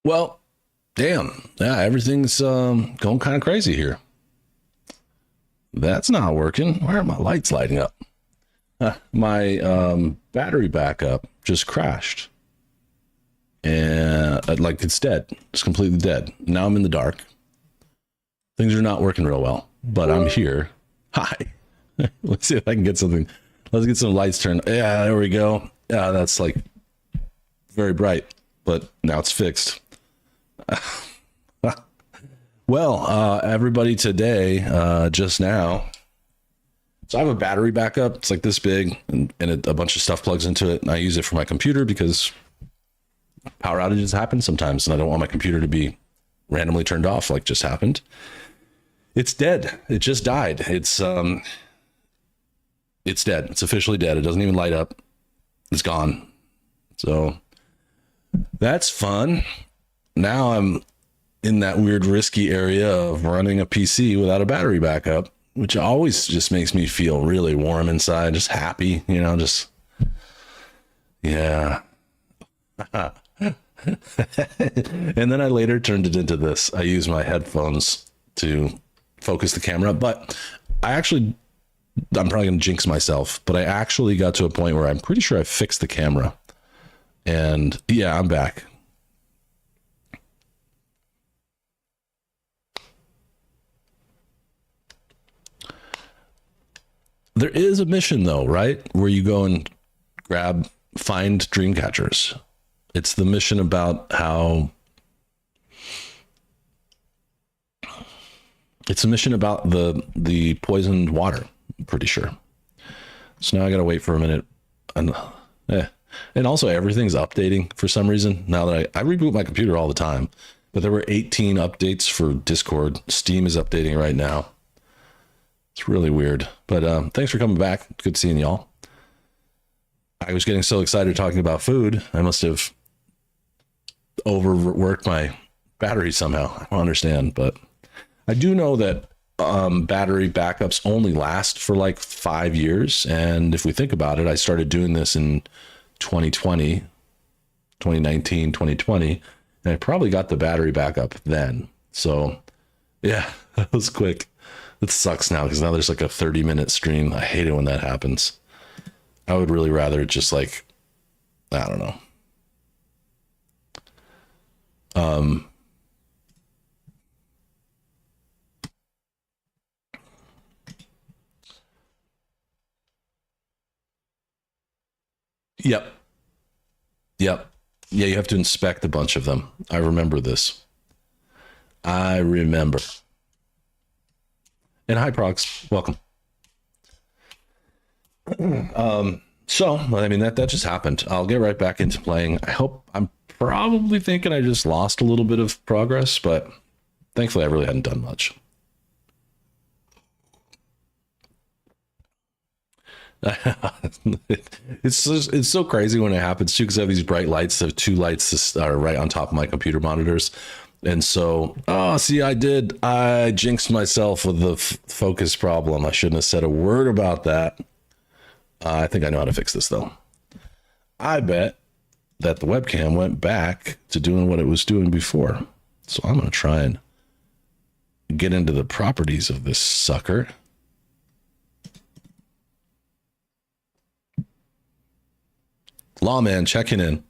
Well, damn. Yeah, everything's going kind of crazy here. That's not working. Why are my lights lighting up? My battery backup just crashed. And like it's dead. It's completely dead. Now I'm in the dark. Things are not working real well, but I'm here. Hi. Let's see if I can get something. Let's get some lights turned. Yeah, there we go. Yeah, that's like very bright, but now it's fixed. Well, everybody today, just now. So I have a battery backup. It's like this big, and a bunch of stuff plugs into it. And I use it for my computer because power outages happen sometimes, and I don't want my computer to be randomly turned off like just happened. It's dead. It just died. It's dead. It's officially dead. It doesn't even light up. It's gone. So that's fun. Now I'm in that weird risky area of running a PC without a battery backup, which always just makes me feel really warm inside, just happy, just, yeah. And then I later turned it into this. I use my headphones to focus the camera, but I'm probably going to jinx myself, but I actually got to a point where I'm pretty sure I fixed the camera. And yeah, I'm back. There is a mission though, right? Where you go and find dream catchers. It's the mission about it's a mission about the poisoned water, I'm pretty sure. So now I gotta wait for a minute. And also everything's updating for some reason. Now that I reboot my computer all the time, but there were 18 updates for Discord. Steam is updating right now. It's really weird, but thanks for coming back. Good seeing y'all. I was getting so excited talking about food. I must have overworked my battery somehow. I don't understand, but I do know that battery backups only last for like 5 years. And if we think about it, I started doing this in 2020, 2019, 2020, and I probably got the battery backup then. So yeah, that was quick. It sucks now because now there's like a 30-minute stream. I hate it when that happens. I would really rather just like, I don't know. Yep. Yep. Yeah, you have to inspect a bunch of them. I remember this. I remember. And hi, Progs. Welcome. So, I mean, that just happened. I'll get right back into playing. I'm probably thinking I just lost a little bit of progress, but thankfully I really hadn't done much. It's so crazy when it happens too, because I have these bright lights. So two lights are right on top of my computer monitors. And so, see, I jinxed myself with the focus problem. I shouldn't have said a word about that. I think I know how to fix this though. I bet that the webcam went back to doing what it was doing before. So I'm going to try and get into the properties of this sucker. Lawman checking in.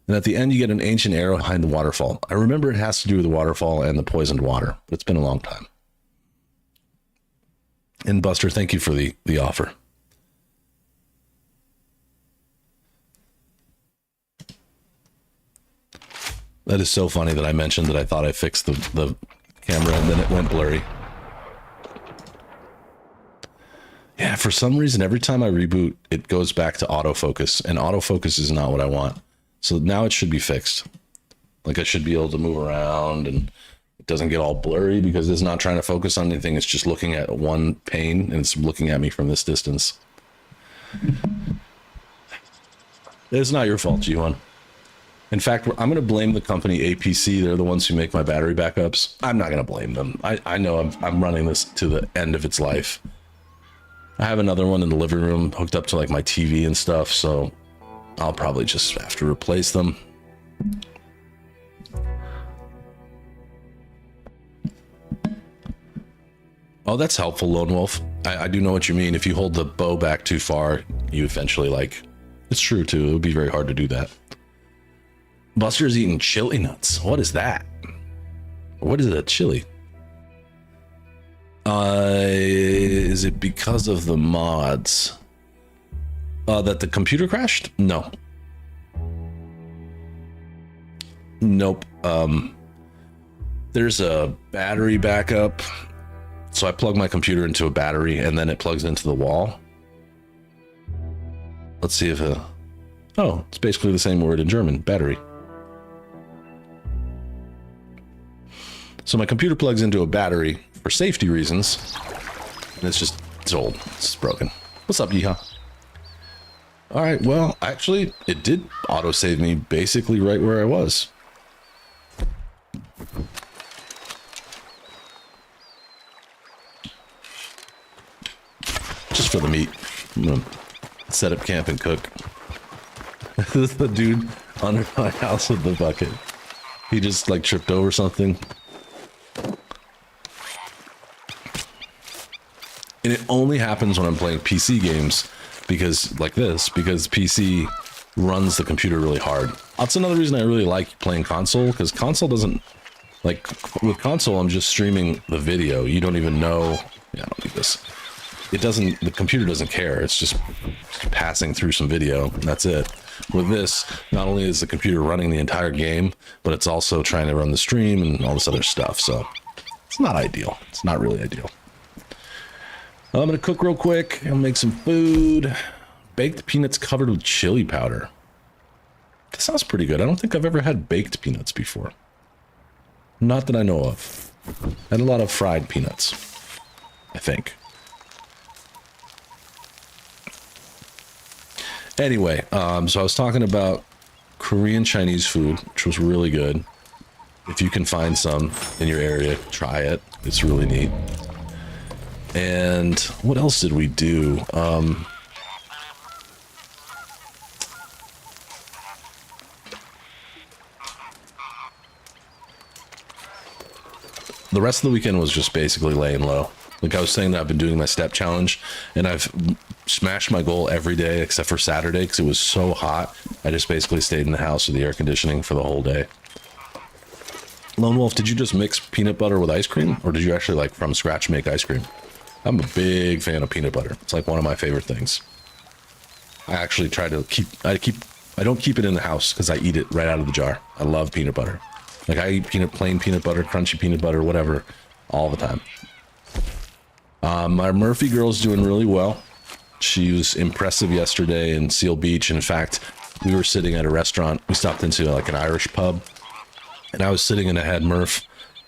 And at the end, you get an ancient arrow behind the waterfall. I remember it has to do with the waterfall and the poisoned water, but it's been a long time. And Buster, thank you for the offer. That is so funny that I mentioned that I thought I fixed the camera and then it went blurry. Yeah, for some reason, every time I reboot, it goes back to autofocus, and autofocus is not what I want. So now it should be fixed. Like I should be able to move around and it doesn't get all blurry because it's not trying to focus on anything. It's just looking at one pane and it's looking at me from this distance. It's not your fault, G1. In fact, I'm going to blame the company APC. They're the ones who make my battery backups. I'm not going to blame them. I know I'm running this to the end of its life. I have another one in the living room hooked up to like my TV and stuff, so I'll probably just have to replace them. Oh, that's helpful, Lone Wolf. I do know what you mean. If you hold the bow back too far, you eventually, like... It's true, too. It would be very hard to do that. Buster's eating chili nuts. What is that? What is a chili? Is it because of the mods? That the computer crashed? No. Nope. There's a battery backup. So I plug my computer into a battery and then it plugs into the wall. Let's see if oh, it's basically the same word in German, battery. So my computer plugs into a battery for safety reasons. And it's old. It's broken. What's up, Yeehaw? All right, well, actually, it did autosave me basically right where I was. Just for the meat. I'm gonna set up camp and cook. This is the dude under my house with the bucket. He just like tripped over something. And it only happens when I'm playing PC games because PC runs the computer really hard. That's another reason I really like playing console, because console doesn't, like, with console I'm just streaming the video. You don't even know. Yeah, I don't need this. It doesn't, the computer doesn't care. It's just passing through some video, and that's it. With this, not only is the computer running the entire game, but it's also trying to run the stream and all this other stuff. So it's not ideal. It's not really ideal. I'm gonna cook real quick. I'll make some food. Baked peanuts covered with chili powder. That sounds pretty good. I don't think I've ever had baked peanuts before. Not that I know of. I had a lot of fried peanuts, I think. Anyway, so I was talking about Korean Chinese food, which was really good. If you can find some in your area, try it. It's really neat. And what else did we do? The rest of the weekend was just basically laying low. Like I was saying that I've been doing my step challenge, and I've smashed my goal every day except for Saturday because it was so hot. I just basically stayed in the house with the air conditioning for the whole day. Lone Wolf, did you just mix peanut butter with ice cream, or did you actually like from scratch make ice cream? I'm a big fan of peanut butter. It's like one of my favorite things. I actually try to I don't keep it in the house because I eat it right out of the jar. I love peanut butter. Like I eat plain peanut butter, crunchy peanut butter, whatever, all the time. My Murphy girl's doing really well. She was impressive yesterday in Seal Beach. In fact, we were sitting at a restaurant. We stopped into like an Irish pub, and I was sitting and I had Murph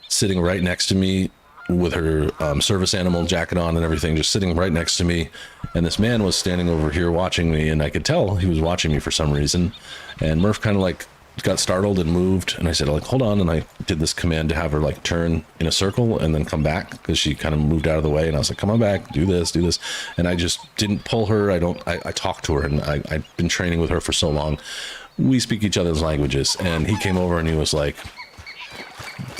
sitting right next to me with her service animal jacket on and everything, just sitting right next to me. And this man was standing over here watching me, and I could tell he was watching me for some reason. And Murph kind of like got startled and moved, and I said like hold on, and I did this command to have her like turn in a circle and then come back because she kind of moved out of the way, and I was like come on back, do this, and I just didn't pull her. I talked to her, and I've been training with her for so long. We speak each other's languages, and he came over and he was like,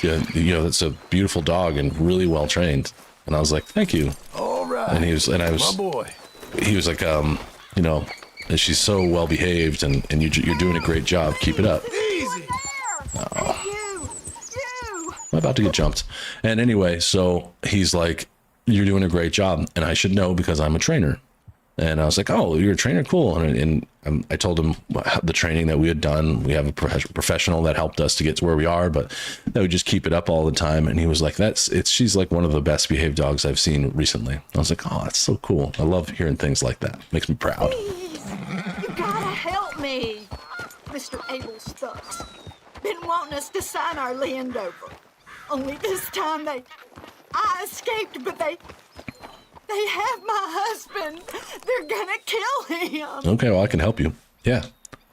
yeah, you know, that's a beautiful dog and really well trained. And I was like, thank you. All right. And my boy. He was like, you know, she's so well behaved, and you're doing a great job. Keep it up. Easy. Oh. You. I'm about to get jumped. And anyway, so he's like, you're doing a great job, and I should know because I'm a trainer. And I was like, oh, you're a trainer? Cool. And I told him the training that we had done. We have a professional that helped us to get to where we are, but that we just keep it up all the time. And he was like, she's like one of the best behaved dogs I've seen recently. I was like, oh, that's so cool. I love hearing things like that. Makes me proud. You gotta help me. Mr. Abel Stucks been wanting us to sign our land over. Only this time I escaped, but they have my husband. They're gonna kill him. Okay, well, I can help you. Yeah.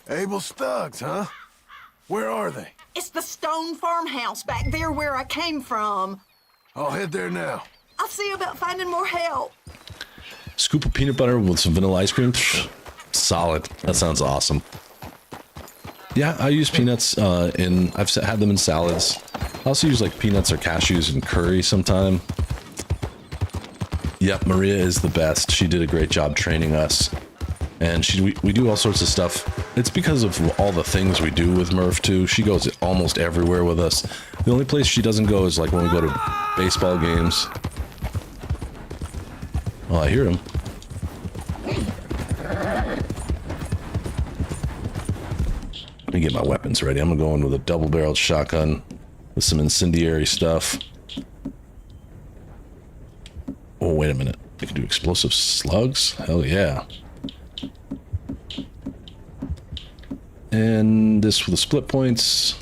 Abel Stugs, huh? Where are they? It's the stone farmhouse back there where I came from. I'll head there now. I'll see about finding more help. Scoop of peanut butter with some vanilla ice cream. Solid. That sounds awesome. Yeah, I use peanuts I've had them in salads. I also use like peanuts or cashews in curry sometime. Yep, Maria is the best. She did a great job training us. And we do all sorts of stuff. It's because of all the things we do with Murph, too. She goes almost everywhere with us. The only place she doesn't go is like when we go to baseball games. Oh, I hear him. Let me get my weapons ready. I'm gonna go in with a double-barreled shotgun with some incendiary stuff. Oh, wait a minute. I can do explosive slugs? Hell yeah. And this for the split points.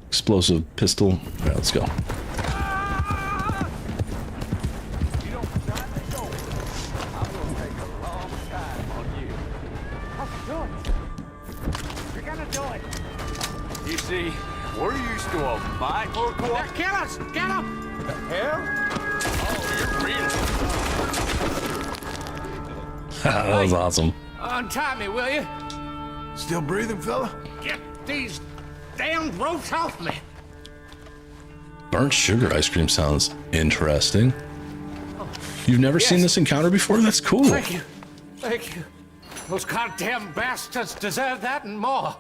Explosive pistol. All right, let's go. You see, we're used to a fight or Kill us! Get him! the hell? Oh, you're real. That was awesome. Untie me, will you? Still breathing, fella? Get these damn ropes off me! Burnt sugar ice cream sounds interesting. You've never seen this encounter before? That's cool. Thank you. Thank you. Those goddamn bastards deserve that and more.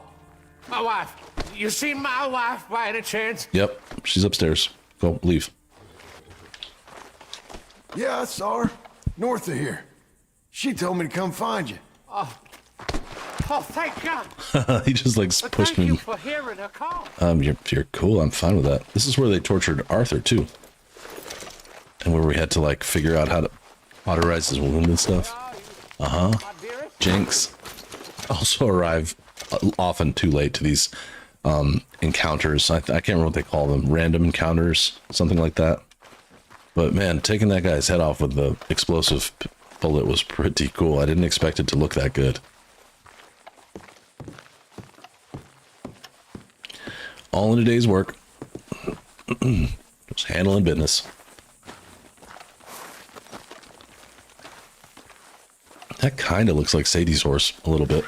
My wife. You seen my wife by any chance? Yep, she's upstairs. Go, leave. Yeah, I saw her. North of here. She told me to come find you. Oh, thank God. He just like But pushed thank you me. for hearing her call. You're cool. I'm fine with that. This is where they tortured Arthur too, and where we had to like figure out how to cauterize his wound and stuff. My dearest. Jinx also arrive often too late to these encounters. I can't remember what they call them. Random encounters, something like that. But man, taking that guy's head off with the explosive bullet was pretty cool. I didn't expect it to look that good. All in a day's work. Just handling business. That kind of looks like Sadie's horse a little bit.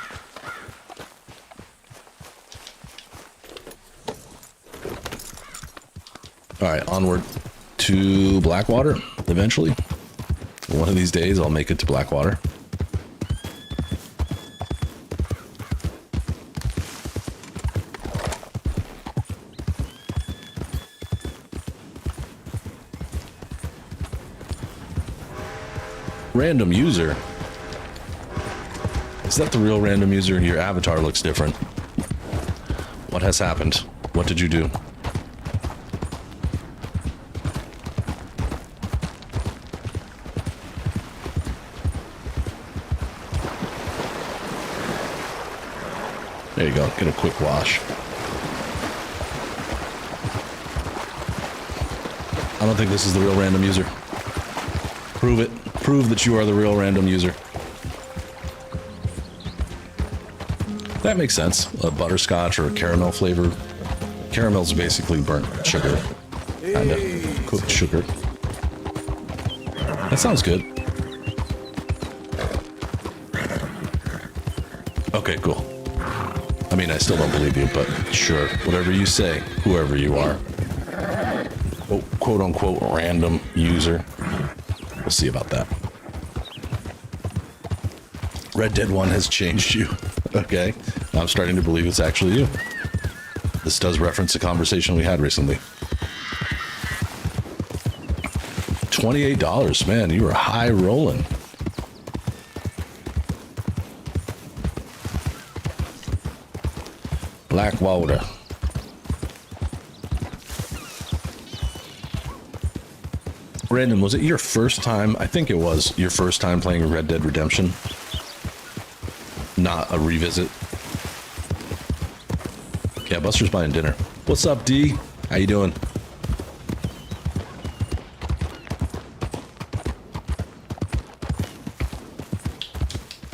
All right, onward to Blackwater eventually. One of these days I'll make it to Blackwater. Random user. Is that the real random user? Your avatar looks different. What has happened? What did you do? There you go. Get a quick wash. I don't think this is the real random user. Prove it. Prove that you are the real random user. That makes sense. A butterscotch or a caramel flavor. Caramel's basically burnt sugar. Kind of cooked sugar. That sounds good. Okay, cool. I mean, I still don't believe you, but sure. Whatever you say, whoever you are. Oh, quote unquote random user. We'll see about that. Red Dead 1 has changed you. Okay. I'm starting to believe it's actually you. This does reference a conversation we had recently. $28, man. You were high rolling. Blackwater. Brandon, was it your first time? I think it was your first time playing Red Dead Redemption. Not a revisit. Yeah, Buster's buying dinner. What's up, D? How you doing?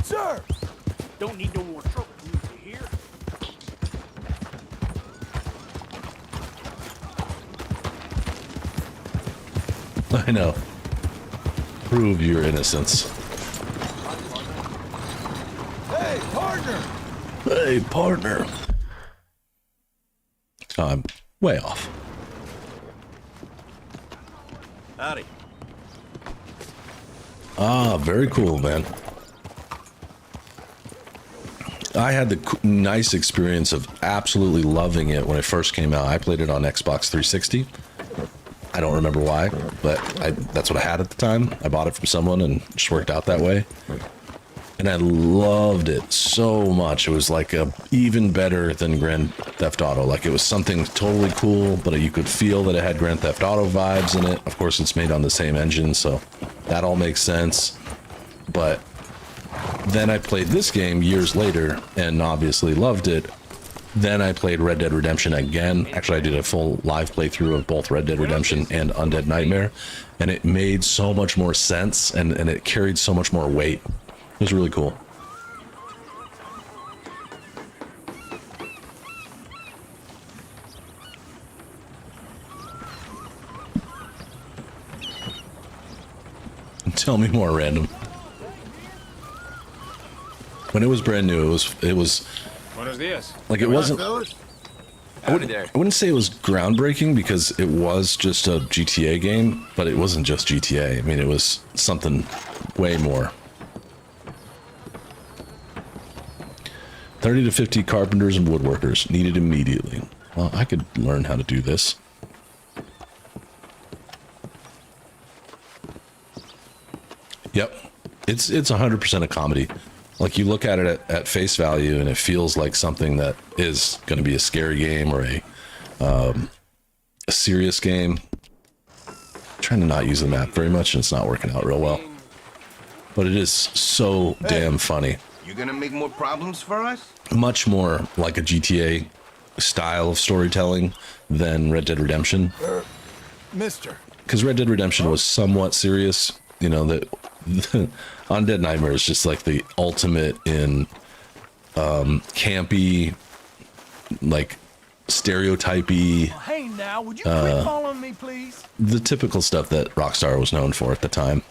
Sir! Don't need no more trouble, you hear? I know. Prove your innocence. Hey, partner! Hey, partner. I'm way off. Howdy. Ah, very cool, man. I had the nice experience of absolutely loving it when it first came out. I played it on Xbox 360. I don't remember why, but that's what I had at the time. I bought it from someone and it just worked out that way. And I loved it so much. It was like even better than Grand Theft Auto. Like it was something totally cool, but you could feel that it had Grand Theft Auto vibes in it. Of course, it's made on the same engine, so that all makes sense. But then I played this game years later and obviously loved it. Then I played Red Dead Redemption again. Actually, I did a full live playthrough of both Red Dead Redemption and Undead Nightmare, and it made so much more sense, and it carried so much more weight. It was really cool. Tell me more, random. When it was brand new, it was Buenos dias. like it wasn't. I wouldn't say it was groundbreaking because it was just a GTA game, but it wasn't just GTA. I mean, it was something way more. 30 to 50 carpenters and woodworkers needed immediately. Well, I could learn how to do this. Yep, it's 100% a comedy. Like you look at it at face value, and it feels like something that is going to be a scary game or a serious game. I'm trying to not use the map very much, and it's not working out real well. But it is so damn funny. You gonna make more problems for us? Much more like a GTA style of storytelling than Red Dead Redemption. Mister. Because Red Dead Redemption was somewhat serious. You know, that Undead Nightmare is just like the ultimate in campy, like stereotypy. Hey now, would you quit following me, please? The typical stuff that Rockstar was known for at the time.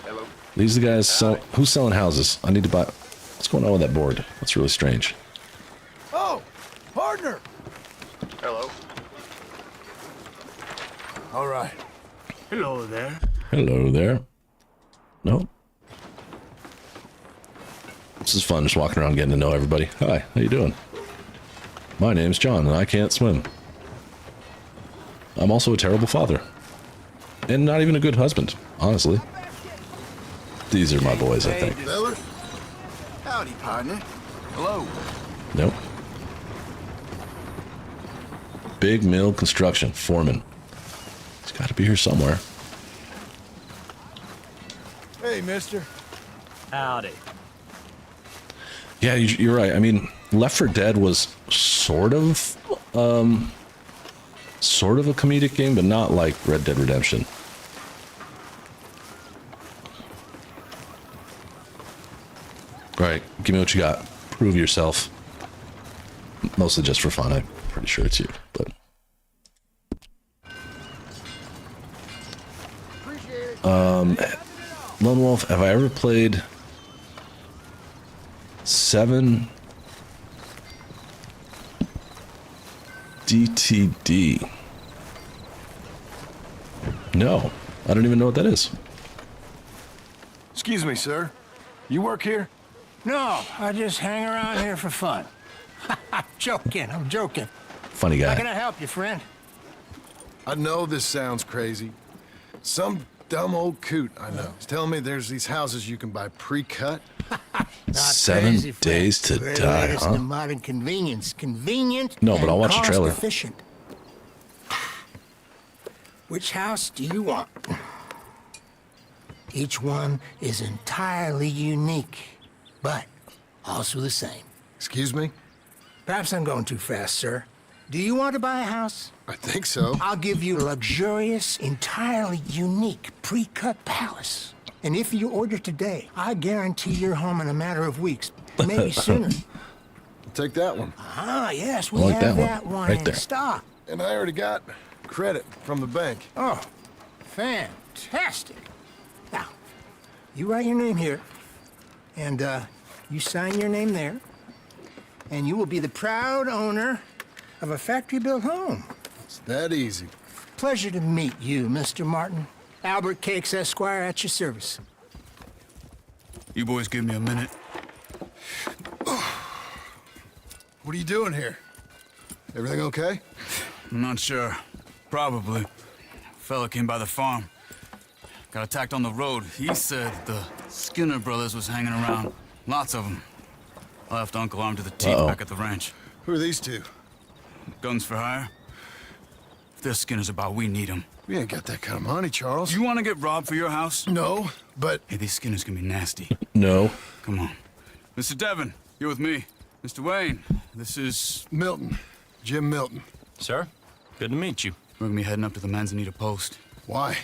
Hello. These are the guys who's selling houses. I need to buy. What's going on with that board? That's really strange. Oh, partner. Hello. All right. Hello there. Hello there. No. This is fun, just walking around getting to know everybody. Hi, how you doing? My name's John, and I can't swim. I'm also a terrible father. And not even a good husband, honestly. These are my boys, I think. Miller? Howdy, partner. Hello. Nope. Big Mill Construction, foreman. He's got to be here somewhere. Hey, mister. Howdy. Yeah, you're right. I mean, Left 4 Dead was sort of a comedic game, but not like Red Dead Redemption. Right, give me what you got. Prove yourself. Mostly just for fun. I'm pretty sure it's you, but. Lone Wolf, have I ever played 7 DTD? No, I don't even know what that is. Excuse me, sir. You work here? No, I just hang around here for fun. I'm joking. Funny How can guy. I help you, friend? I know this sounds crazy. Some dumb old coot I know is telling me there's these houses you can buy pre-cut. Not 7 crazy, friend. days to We're die, latest huh? in modern convenience. Convenient. No, but I'll watch the and trailer. cost-efficient. Which house do you want? Each one is entirely unique, but also the same. Excuse me? Perhaps I'm going too fast, sir. Do you want to buy a house? I think so. I'll give you a luxurious, entirely unique pre-cut palace. And if you order today, I guarantee you're home in a matter of weeks, maybe sooner. I'll take that one. Ah, yes, we I like have that that one, one right in there. stock. And I already got credit from the bank. Oh, fantastic. Now, you write your name here, and you sign your name there, and you will be the proud owner of a factory-built home. It's that easy. Pleasure to meet you, Mr. Martin. Albert Cakes, Esquire, at your service. You boys give me a minute. What are you doing here? Everything okay? I'm not sure. Probably. Fella came by the farm. Got attacked on the road. He said the Skinner brothers was hanging around. Lots of them. I left Uncle armed to the teeth back at the ranch. Who are these two? Guns for hire? If they're Skinner's about, we need them. We ain't got that kind of money, Charles. You want to get robbed for your house? No, but... Hey, these Skinners can be nasty. No. Come on. Mr. Devon, you're with me. Mr. Wayne, this is... Milton. Jim Milton. Sir, good to meet you. We're gonna be heading up to the Manzanita Post. Why?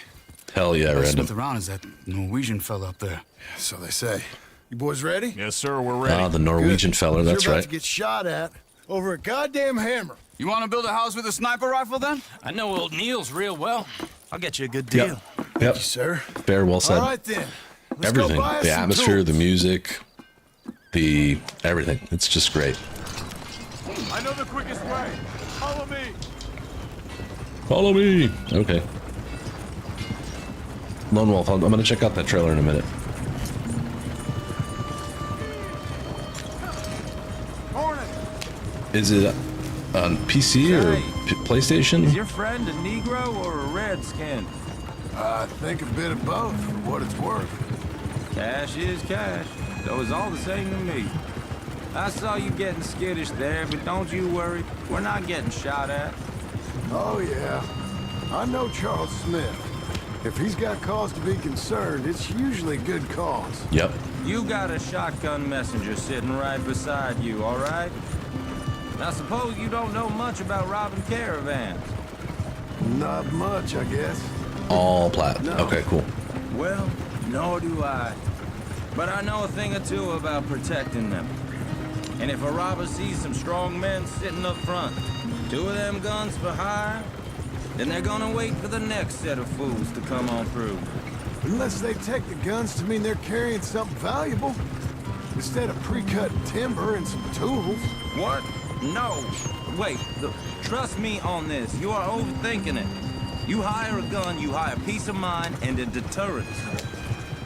Hell yeah, What's random. Smith around is that Norwegian fella up there. So they say. You boys ready? Yes, sir, we're ready. Ah, the Norwegian Good. feller, that's You're about right. to get shot at over a goddamn hammer. You want to build a house with a sniper rifle, then? I know old Neil's real well. I'll get you a good deal. Yep. Sir. Fair, well said. All right, then. Let's go Everything. buy us The some atmosphere, tools. the music, the everything. It's just great. I know the quickest way. Follow me. Follow me. Okay. Lone Wolf, I'm going to check out that trailer in a minute. Hornet. Is it on PC or PlayStation? Is your friend a Negro or a Redskin? I think a bit of both, for what it's worth. Cash is cash, though it's all the same to me. I saw you getting skittish there, but don't you worry. We're not getting shot at. Oh, yeah. I know Charles Smith. If he's got cause to be concerned, it's usually good cause. Yep. You got a shotgun messenger sitting right beside you, all right? I suppose you don't know much about robbing caravans. Not much, I guess. All plat. No. Okay, cool. Well, nor do I. But I know a thing or two about protecting them. And if a robber sees some strong men sitting up front, 2 of them guns for hire, then they're gonna wait for the next set of fools to come on through. Unless they take the guns to mean they're carrying something valuable. Instead of pre-cut timber and some tools. What? No. Wait, trust me on this. You are overthinking it. You hire a gun, you hire peace of mind and a deterrence.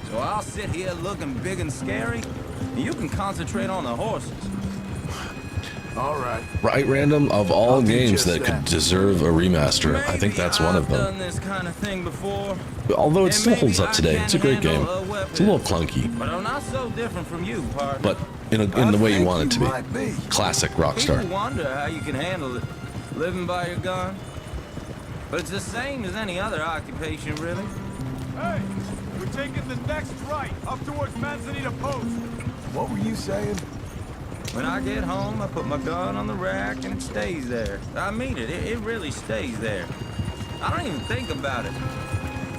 So I'll sit here looking big and scary, and you can concentrate on the horses. All right. Right, random, of all I'll do games just that could that. deserve a remaster, I think that's one of Maybe I've done them. this kind of thing before, Although it and still maybe holds up I today. can It's a great game. handle a weapon. It's a little clunky, but I'm not so different from you, partner. but in the way you think want it to you be. might be. Classic People Rockstar. wonder how you can handle it, living by your gun. But it's the same as any other occupation, really. Hey, we're taking the next right up towards Manzanita Post. What were you saying? When I get home, I put my gun on the rack and it stays there. I mean it, it really stays there. I don't even think about it.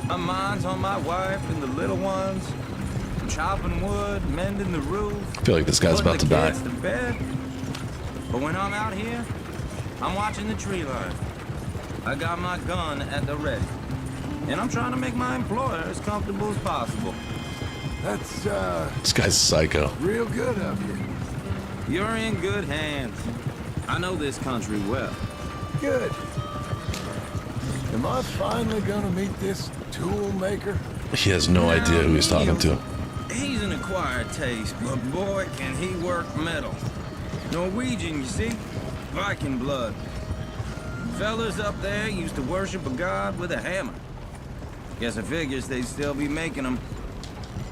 My mind's on my wife and the little ones. I'm chopping wood, mending the roof. I feel like this guy's putting about to the die. kids to bed. But when I'm out here, I'm watching the tree line. I got my gun at the ready. And I'm trying to make my employer as comfortable as possible. That's, This guy's psycho. real good of you. You're in good hands. I know this country well. Good. Am I finally gonna meet this tool maker? He has no idea who he's talking to. He's an acquired taste, but boy, can he work metal. Norwegian, you see? Viking blood. Fellas up there used to worship a god with a hammer. Guess I figures they'd still be making them.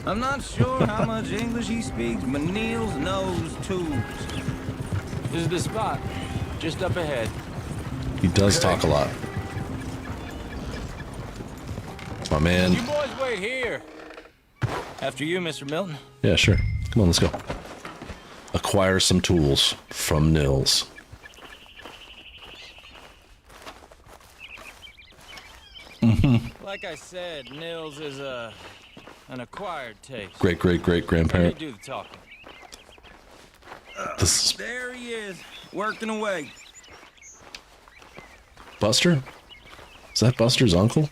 I'm not sure how much English he speaks, but Niels knows tools. This is the spot, just up ahead. He does talk a lot. My man. You boys wait here. After you, Mr. Milton. Yeah, sure. Come on, let's go. Acquire some tools from Nils. Like I said, Nils is an acquired taste. Great Let me grandparent. do the talking. This is There he is, working away. Buster? Is that Buster's uncle?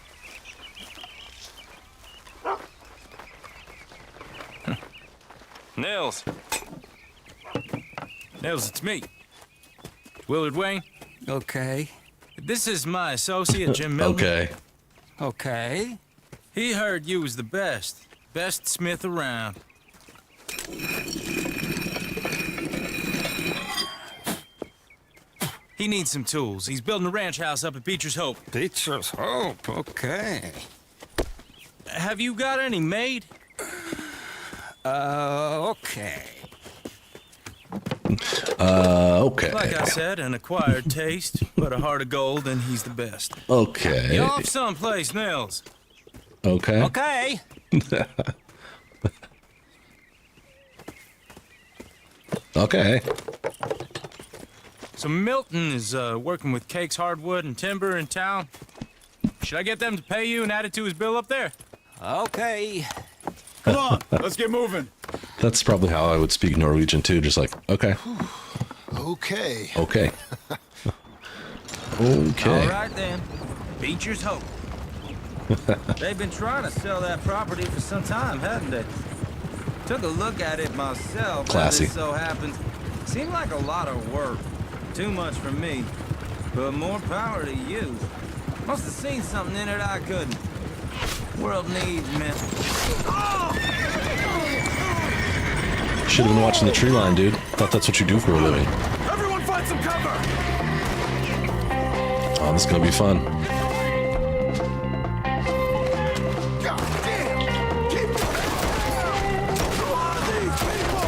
Nils. Nils, it's me. Willard Wayne. Okay. This is my associate, Jim Milton. Okay. Okay. He heard you was the best. Best smith around. He needs some tools. He's building a ranch house up at Beecher's Hope. Beecher's Hope, okay. Have you got any made? Okay. Okay. Like I said, an acquired taste, but a heart of gold, and he's the best. Okay. You off someplace, Nils? Okay. Okay. Okay. So Milton is working with Cake's Hardwood and Timber in town. Should I get them to pay you and add it to his bill up there? Okay. Come on, let's get moving. That's probably how I would speak Norwegian too. Just like, okay. Okay. Okay. Okay. All right then. Beecher's Hope. They've been trying to sell that property for some time, haven't they? Took a look at it myself. Classy. As it so happens. Seemed like a lot of work. Too much for me. But more power to you. Must have seen something in it I couldn't. World needs men. Should have been watching the tree line, dude. Thought that's what you do for a living. Everyone find some cover! Oh, this is gonna be fun. God damn! Keep Who are these people?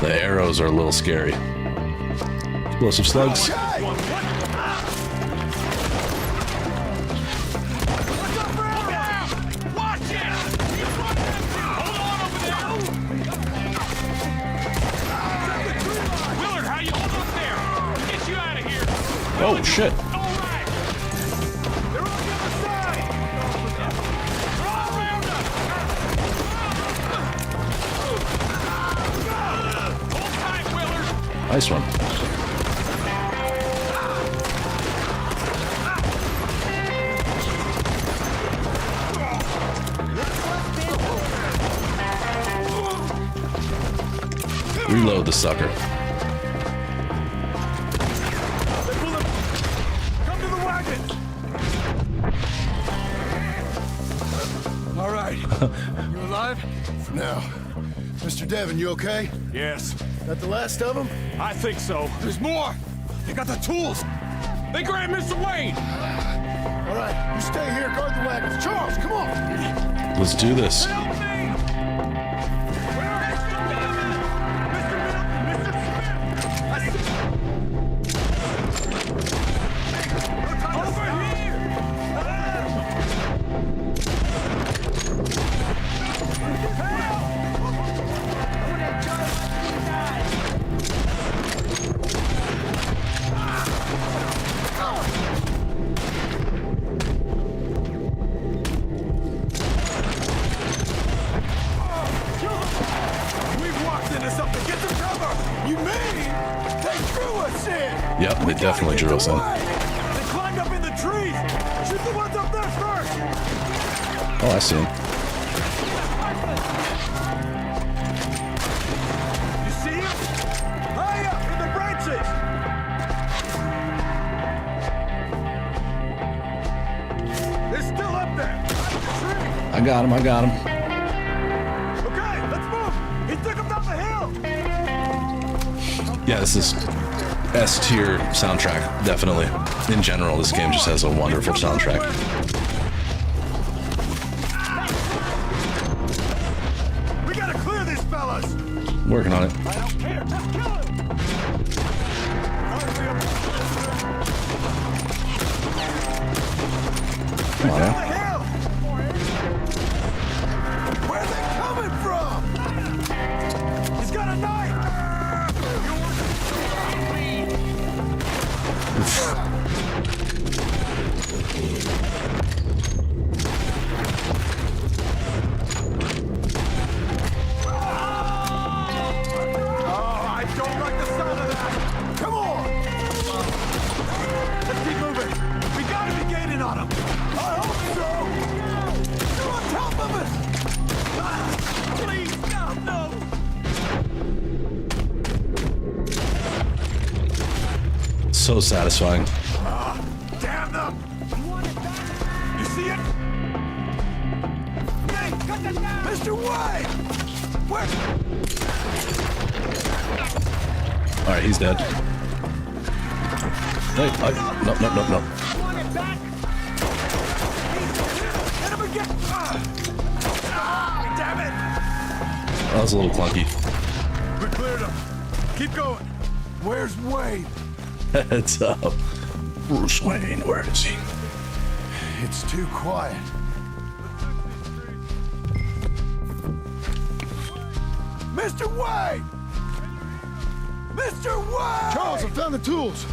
The arrows are a little scary. Explosive slugs. Oh shit! Nice one. Reload the sucker. Come to the wagon! All right. You alive? For now. Mr. Devon, you okay? Yes, That the last of them? I think so. There's more! They got the tools! They grabbed Mr. Wayne! All right, you stay here, guard the wagons. Charles, come on! Let's do this. Help me! Where is Mr. Devon? Mr. Middleton! Mr. Smith! Over here! We've walked into something. Get some cover! You mean they drew us in? Yep, they definitely drew us in. They climbed up in the trees. Shoot the ones up there first. Oh, I see him. You see him? High up in the branches. They're still up there. Behind the tree. I got him. I got him. Okay, let's move. He took him down the hill. Yeah, this is S tier soundtrack, definitely. In general, this game just has a wonderful soundtrack. We gotta clear these fellas. Working on it. I don't care. Just kill him. Come on, Down man. the hill. Where are they coming from? He's got a knife. So satisfying. Damn them! You see it? Hey, cut that down! Mr. White! Where? All right, he's dead. Hey, no. Want it back? Hit him again! Damn it! That was a little clunky. We cleared him. Keep going. Where's Wayne? Heads up. Bruce Wayne, where is he? It's too quiet. Mr. Wayne! Mr. Wayne! Charles, I found the tools.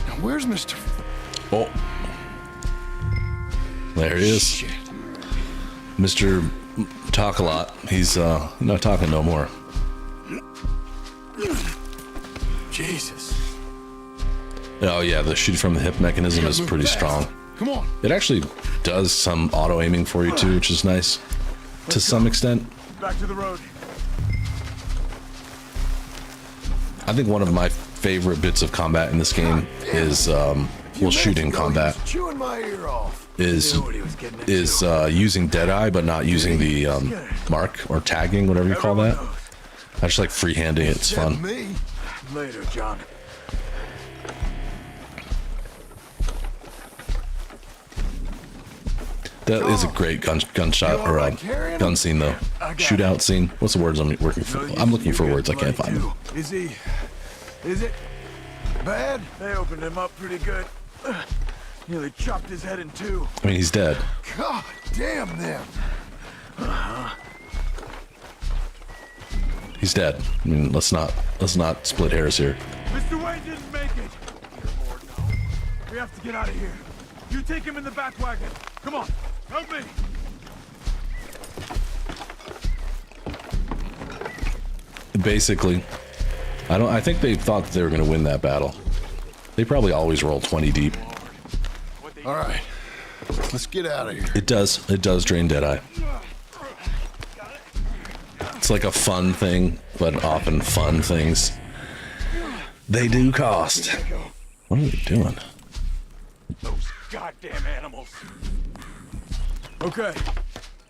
Now, where's Mr. Oh. There he is. Shit. Mr. Talk a lot. He's not talking no more. Jesus. Oh yeah, the shoot from the hip mechanism is pretty strong. Come on. It actually does some auto aiming for you too, which is nice to some extent. Back to the road. I think one of my favorite bits of combat in this game is shooting combat Chewing my ear off. is using Deadeye but not using the mark or tagging, whatever you call that. I just like freehanding it. It's fun. Me. Later, John. That is a great gunshot or gun scene though. Shootout scene. What's the words I'm working for? I'm looking for words. I can't find them. Is he? Is it bad? They opened him up pretty good. Nearly chopped his head in two. I mean, he's dead. God damn them. He's dead. I mean, let's not split hairs here. Mr. Wayne didn't make it. We have to get out of here. You take him in the back wagon. Come on, help me. Basically, I think they thought that they were going to win that battle. They probably always roll 20 deep. All right, let's get out of here. It does drain Deadeye. It's like a fun thing, but often fun things, they do cost. What are they doing? Those goddamn animals. Okay,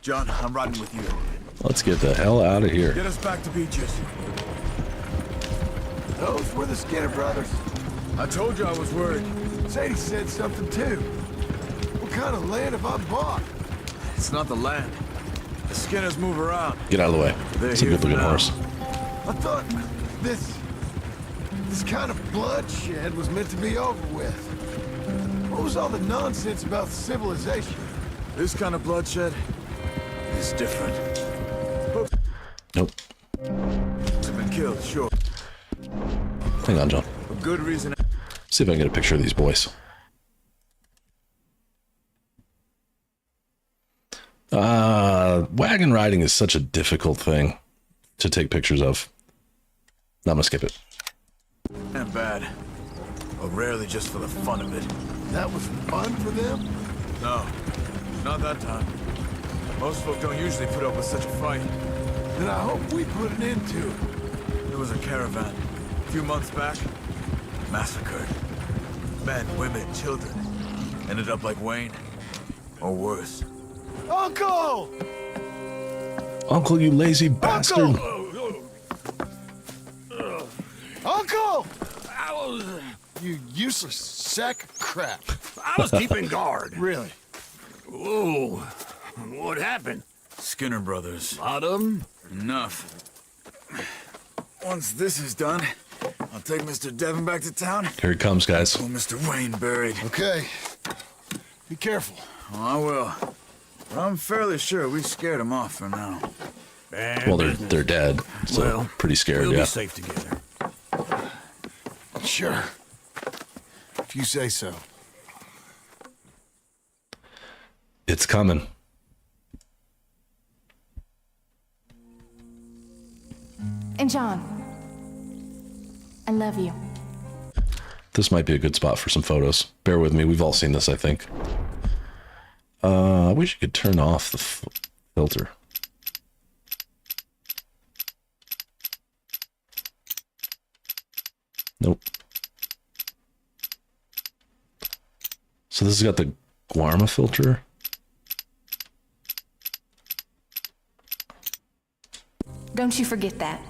John, I'm riding with you. Let's get the hell out of here. Get us back to Beaches. Those were the Skinner brothers. I told you I was worried. Sadie said something too. What kind of land have I bought? It's not the land. The Skinners move around. Get out of the way. It's a good looking horse. I thought this kind of bloodshed was meant to be over with. What was all the nonsense about civilization? This kind of bloodshed is different. Nope. Have been killed, sure. Hang on, John. For good reason. See if I can get a picture of these boys. Wagon riding is such a difficult thing to take pictures of. I'm gonna skip it. And bad. But rarely just for the fun of it. That was fun for them? No, not that time. Most folk don't usually put up with such a fight. Then I hope we put an end to it. There was a caravan a few months back. Massacred. Men, women, children. Ended up like Wayne. Or worse. Uncle! Uncle, you lazy bastard. Uncle! You useless sack of crap. I was keeping guard. Really? Whoa. What happened? Skinner brothers. Lot of 'em? Enough. Once this is done, I'll take Mr. Devon back to town. Here he comes, guys. Oh, Mr. Wayne buried. Okay. Be careful. Oh, I will. But I'm fairly sure we scared him off for now. Well, they're dead. So Well, pretty scared, we'll yeah. be safe together. Sure. If you say so. It's coming. And John, I love you. This might be a good spot for some photos. Bear with me. We've all seen this, I think. I wish you could turn off the filter. Nope. So this has got the Guarma filter. Don't you forget that.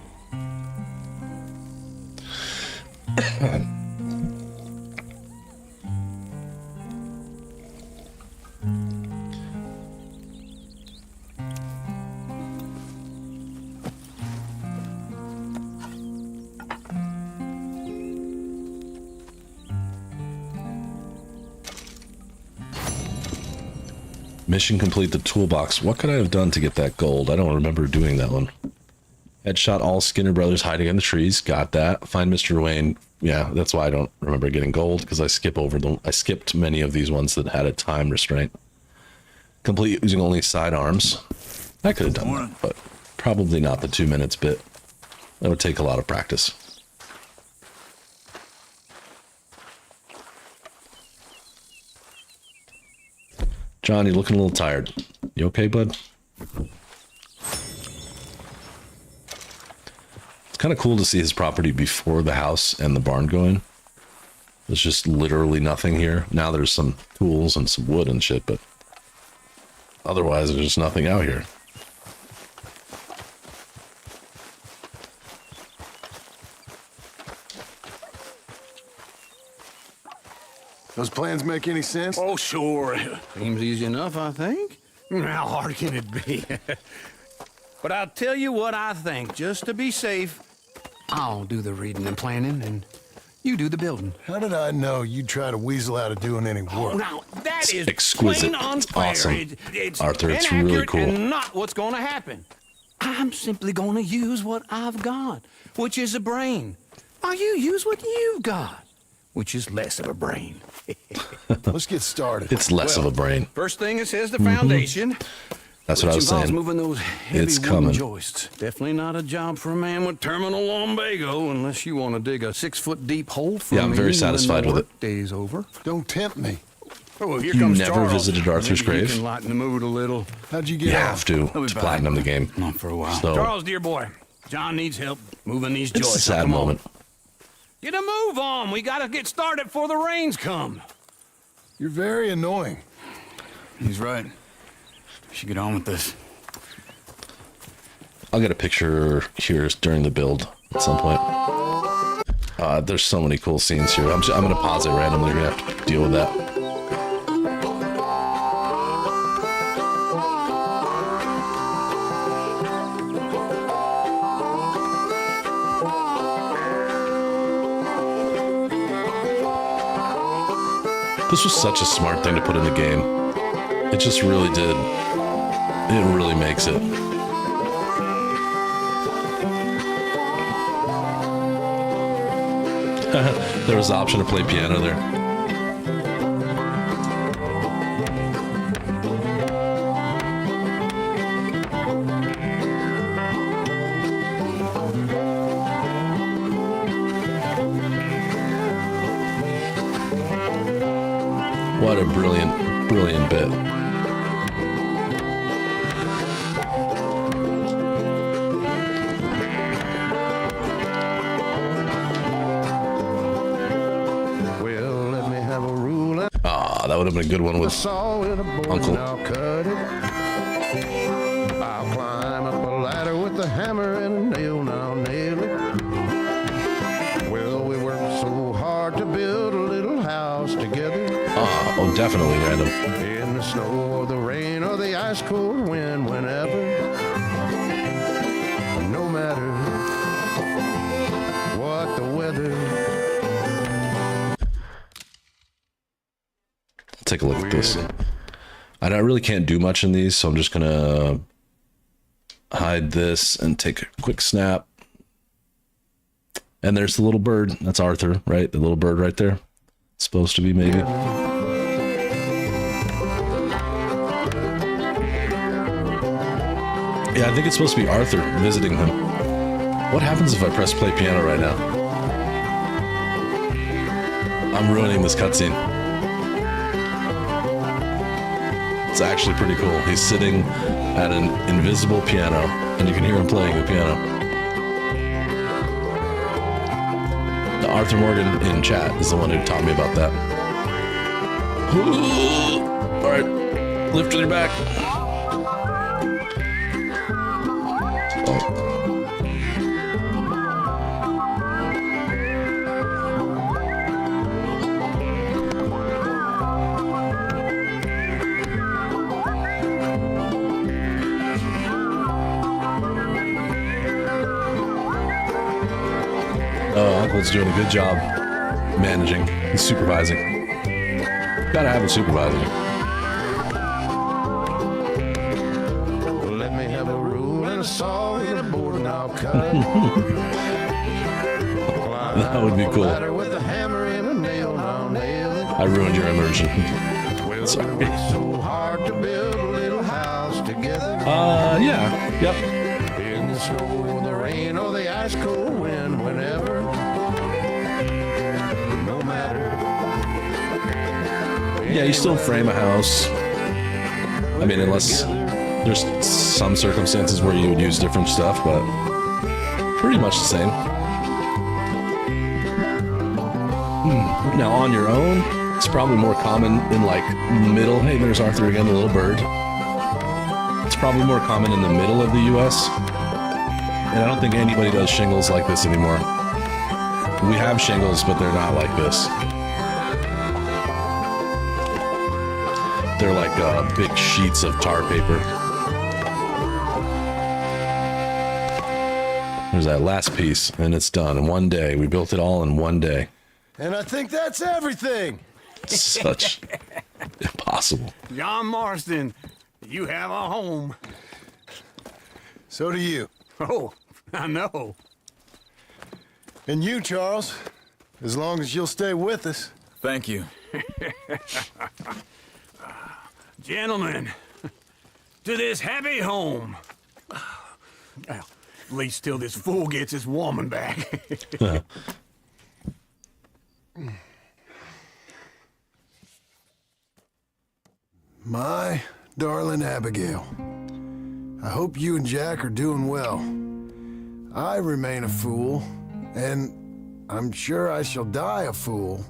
Mission complete the toolbox. What could I have done to get that gold? I don't remember doing that one. Headshot all Skinner brothers hiding in the trees. Got that. Find Mr. Wayne. Yeah, that's why I don't remember getting gold, because I skipped many of these ones that had a time restraint. Complete using only sidearms. I could have done that, but probably not the 2 minutes bit. That would take a lot of practice. John, you're looking a little tired. You okay, bud? It's kind of cool to see his property before the house and the barn going. There's just literally nothing here. Now there's some tools and some wood and shit, but otherwise there's just nothing out here. Those plans make any sense? Oh, sure. Seems easy enough, I think. How hard can it be? But I'll tell you what I think, just to be safe. I'll do the reading and planning, and you do the building. How did I know you'd try to weasel out of doing any work? Oh, now, that is exquisite. plain unfair. It's awesome. It's Arthur, it's really inaccurate cool. and not what's going to happen. I'm simply going to use what I've got, which is a brain. While you use what you've got, which is less of a brain. Let's get started. It's less of a brain. First thing it says the foundation. That's what I was involves saying. Moving those heavy It's wooden coming. joists. Definitely not a job for a man with terminal lumbago, unless you want to dig a 6-foot deep hole for me. Yeah, I'm very satisfied with it. Day's over. Don't tempt me. Oh, here You comes never Charles. visited Arthur's Maybe grave? You can lighten the mood a little. How'd you You get have to He'll be back. platinum the game. Not for a while. So, Charles, dear boy, John needs help moving these it's joists. a sad Come on. moment. Get a move on. We got to get started before the rains come. You're very annoying. He's right. We should get on with this. I'll get a picture here during the build at some point. There's so many cool scenes here. I'm going to pause it randomly. You're going to have to deal with that. This was such a smart thing to put in the game. It just really did. It really makes it. There was the option to play piano there. What a brilliant, brilliant bit. Ah, that would have been a good one with Uncle. I'll cut it. I'll climb up a ladder with a hammer and a nail, now nail it. Well, we worked so hard to build a little house together. Oh, definitely random. In the snow or the rain or the ice cold wind, whenever. No matter what the weather. Take a look at this. I really can't do much in these, so I'm just gonna hide this and take a quick snap. And there's the little bird. That's Arthur, right? The little bird right there. It's supposed to be, maybe. Yeah, I think it's supposed to be Arthur visiting him. What happens if I press play piano right now? I'm ruining this cutscene. It's actually pretty cool. He's sitting at an invisible piano, and you can hear him playing the piano. Arthur Morgan in chat is the one who taught me about that. All right, lift with your back. Oh. Uncle's doing a good job managing. He's supervising. Gotta have a supervisor. Let me have a rule and a saw and a board and I'll cut. That would be cool. With a hammer and a nail, and I'll nail it. I ruined your immersion. Sorry. It's so hard to build a little house together. Yeah. Yep. In the snow, the rain, or the ice cold wind, whenever. No matter. Yeah, you still frame a house. I mean, unless there's some circumstances where you would use different stuff, but pretty much the same. Now, on your own, it's probably more common in like middle. Hey, there's Arthur again, the little bird. It's probably more common in the middle of the U.S. And I don't think anybody does shingles like this anymore. We have shingles, but they're not like this. They're like big sheets of tar paper. There's that last piece, and it's done in one day. We built it all in one day. And I think that's everything. Such impossible. John Marston, you have a home. So do you. Oh, I know. And you, Charles, as long as you'll stay with us. Thank you. Gentlemen, to this happy home. Well, at least till this fool gets his woman back. My darling Abigail, I hope you and Jack are doing well. I remain a fool, and I'm sure I shall die a fool.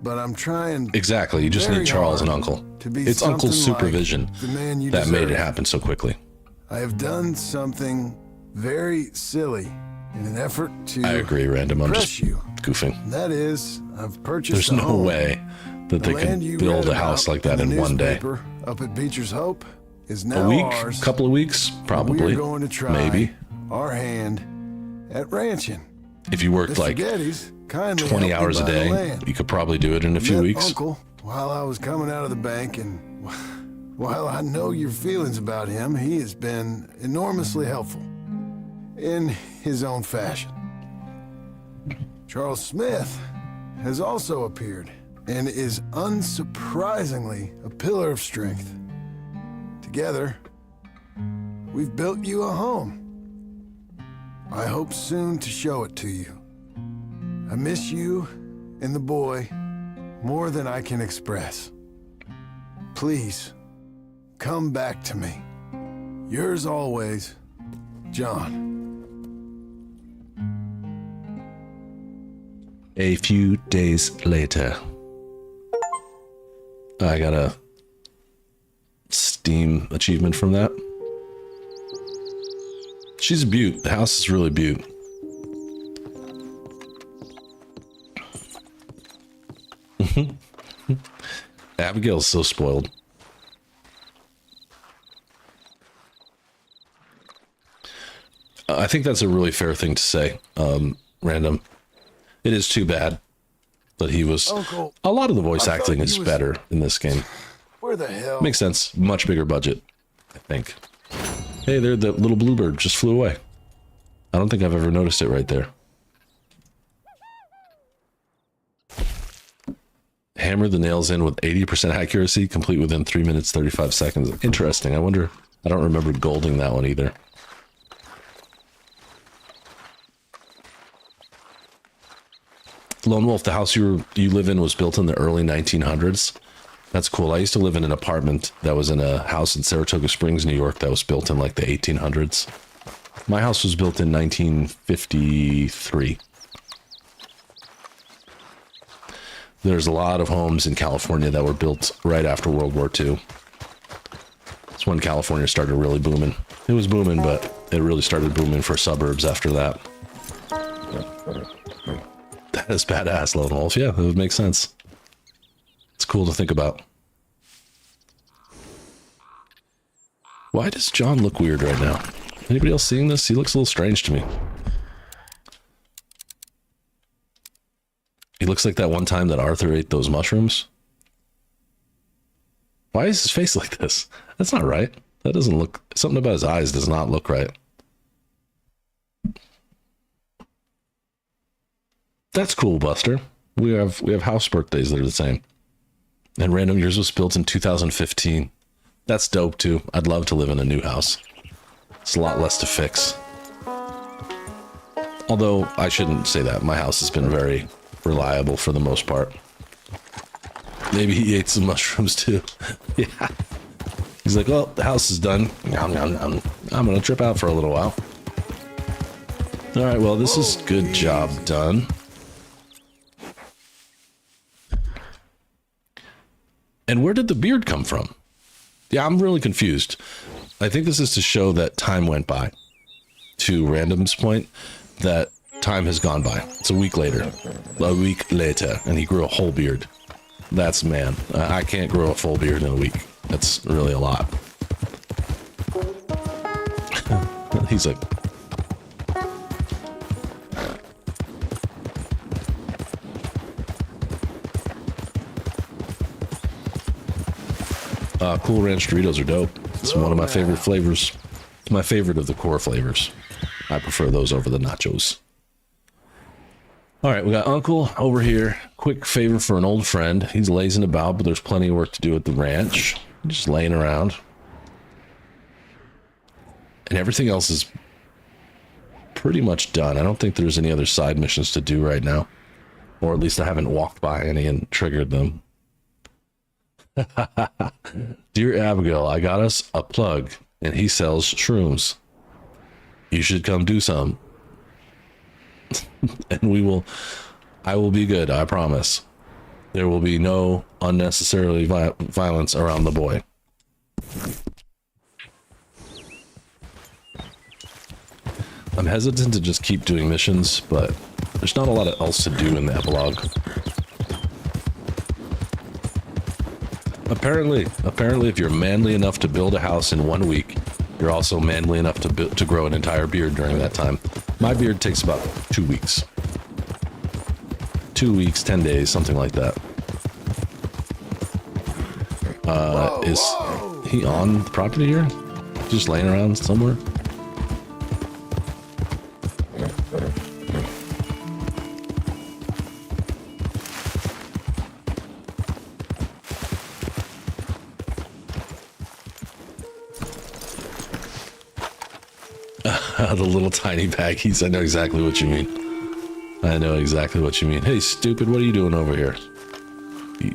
But I'm trying. Exactly, you just need Charles and Uncle. It's Uncle's supervision that made it happen so quickly. I have done something very silly in an effort to. I agree, Random. I'm just you. goofing. That is, I've purchased. There's no way that they could build a house like that in one day. Up at Beecher's Hope is now a week, ours. Couple of weeks, probably. We're going to try maybe our hand at ranching. If you worked like 20 hours a day, you could probably do it in a few weeks. Uncle, while I was coming out of the bank, and while I know your feelings about him, he has been enormously helpful in his own fashion. Charles Smith has also appeared and is unsurprisingly a pillar of strength. Together, we've built you a home. I hope soon to show it to you. I miss you and the boy more than I can express. Please, come back to me. Yours always, John. A few days later. I got a Steam achievement from that. She's a beaut. The house is really beaut. Abigail's so spoiled. I think that's a really fair thing to say, Random. It is too bad that he was... Uncle, a lot of the voice acting is better in this game. Where the hell? Makes sense. Much bigger budget, I think. Hey, there, the little bluebird just flew away. I don't think I've ever noticed it right there. Hammer the nails in with 80% accuracy, complete within 3 minutes, 35 seconds. Interesting. I wonder... I don't remember golding that one either. Lone Wolf, the house you live in was built in the early 1900s. That's cool. I used to live in an apartment that was in a house in Saratoga Springs, New York, that was built in like the 1800s. My house was built in 1953. there's a lot of homes in California that were built right after World War II. It's when California started really booming. It was booming, but it really started booming for suburbs after that. That is badass, Lone Wolf. Yeah, it would make sense. It's cool to think about. Why does John look weird right now? Anybody else seeing this? He looks a little strange to me. He looks like that one time that Arthur ate those mushrooms. Why is his face like this? That's not right. That doesn't look... Something about his eyes does not look right. That's cool, Buster. We have house birthdays that are the same. And Random Years was built in 2015. That's dope, too. I'd love to live in a new house. It's a lot less to fix. Although, I shouldn't say that. My house has been very reliable for the most part. Maybe he ate some mushrooms, too. Yeah. He's like, well, the house is done. Nom, nom, nom. I'm gonna trip out for a little while. Alright, well, this is good job done. And where did the beard come from? Yeah, I'm really confused. I think this is to show that time went by. To Random's point, that time has gone by. It's a week later. A week later, and he grew a whole beard. That's man. I can't grow a full beard in a week. That's really a lot. He's like... Cool Ranch Doritos are dope. It's one of my favorite flavors. It's my favorite of the core flavors. I prefer those over the nachos. Alright, we got Uncle over here. Quick favor for an old friend. He's lazing about, but there's plenty of work to do at the ranch. Just laying around. And everything else is pretty much done. I don't think there's any other side missions to do right now. Or at least I haven't walked by any and triggered them. Dear Abigail, I got us a plug, and he sells shrooms. You should come do some. And I will be good, I promise. There will be no unnecessarily violence around the boy. I'm hesitant to just keep doing missions, but there's not a lot else to do in the epilogue. Apparently, if you're manly enough to build a house in 1 week, you're also manly enough to grow an entire beard during that time. My beard takes about 2 weeks. 2 weeks, 10 days, something like that. Is he on the property here? Just laying around somewhere? The little tiny baggies. I know exactly what you mean. I know exactly what you mean. Hey, stupid, what are you doing over here?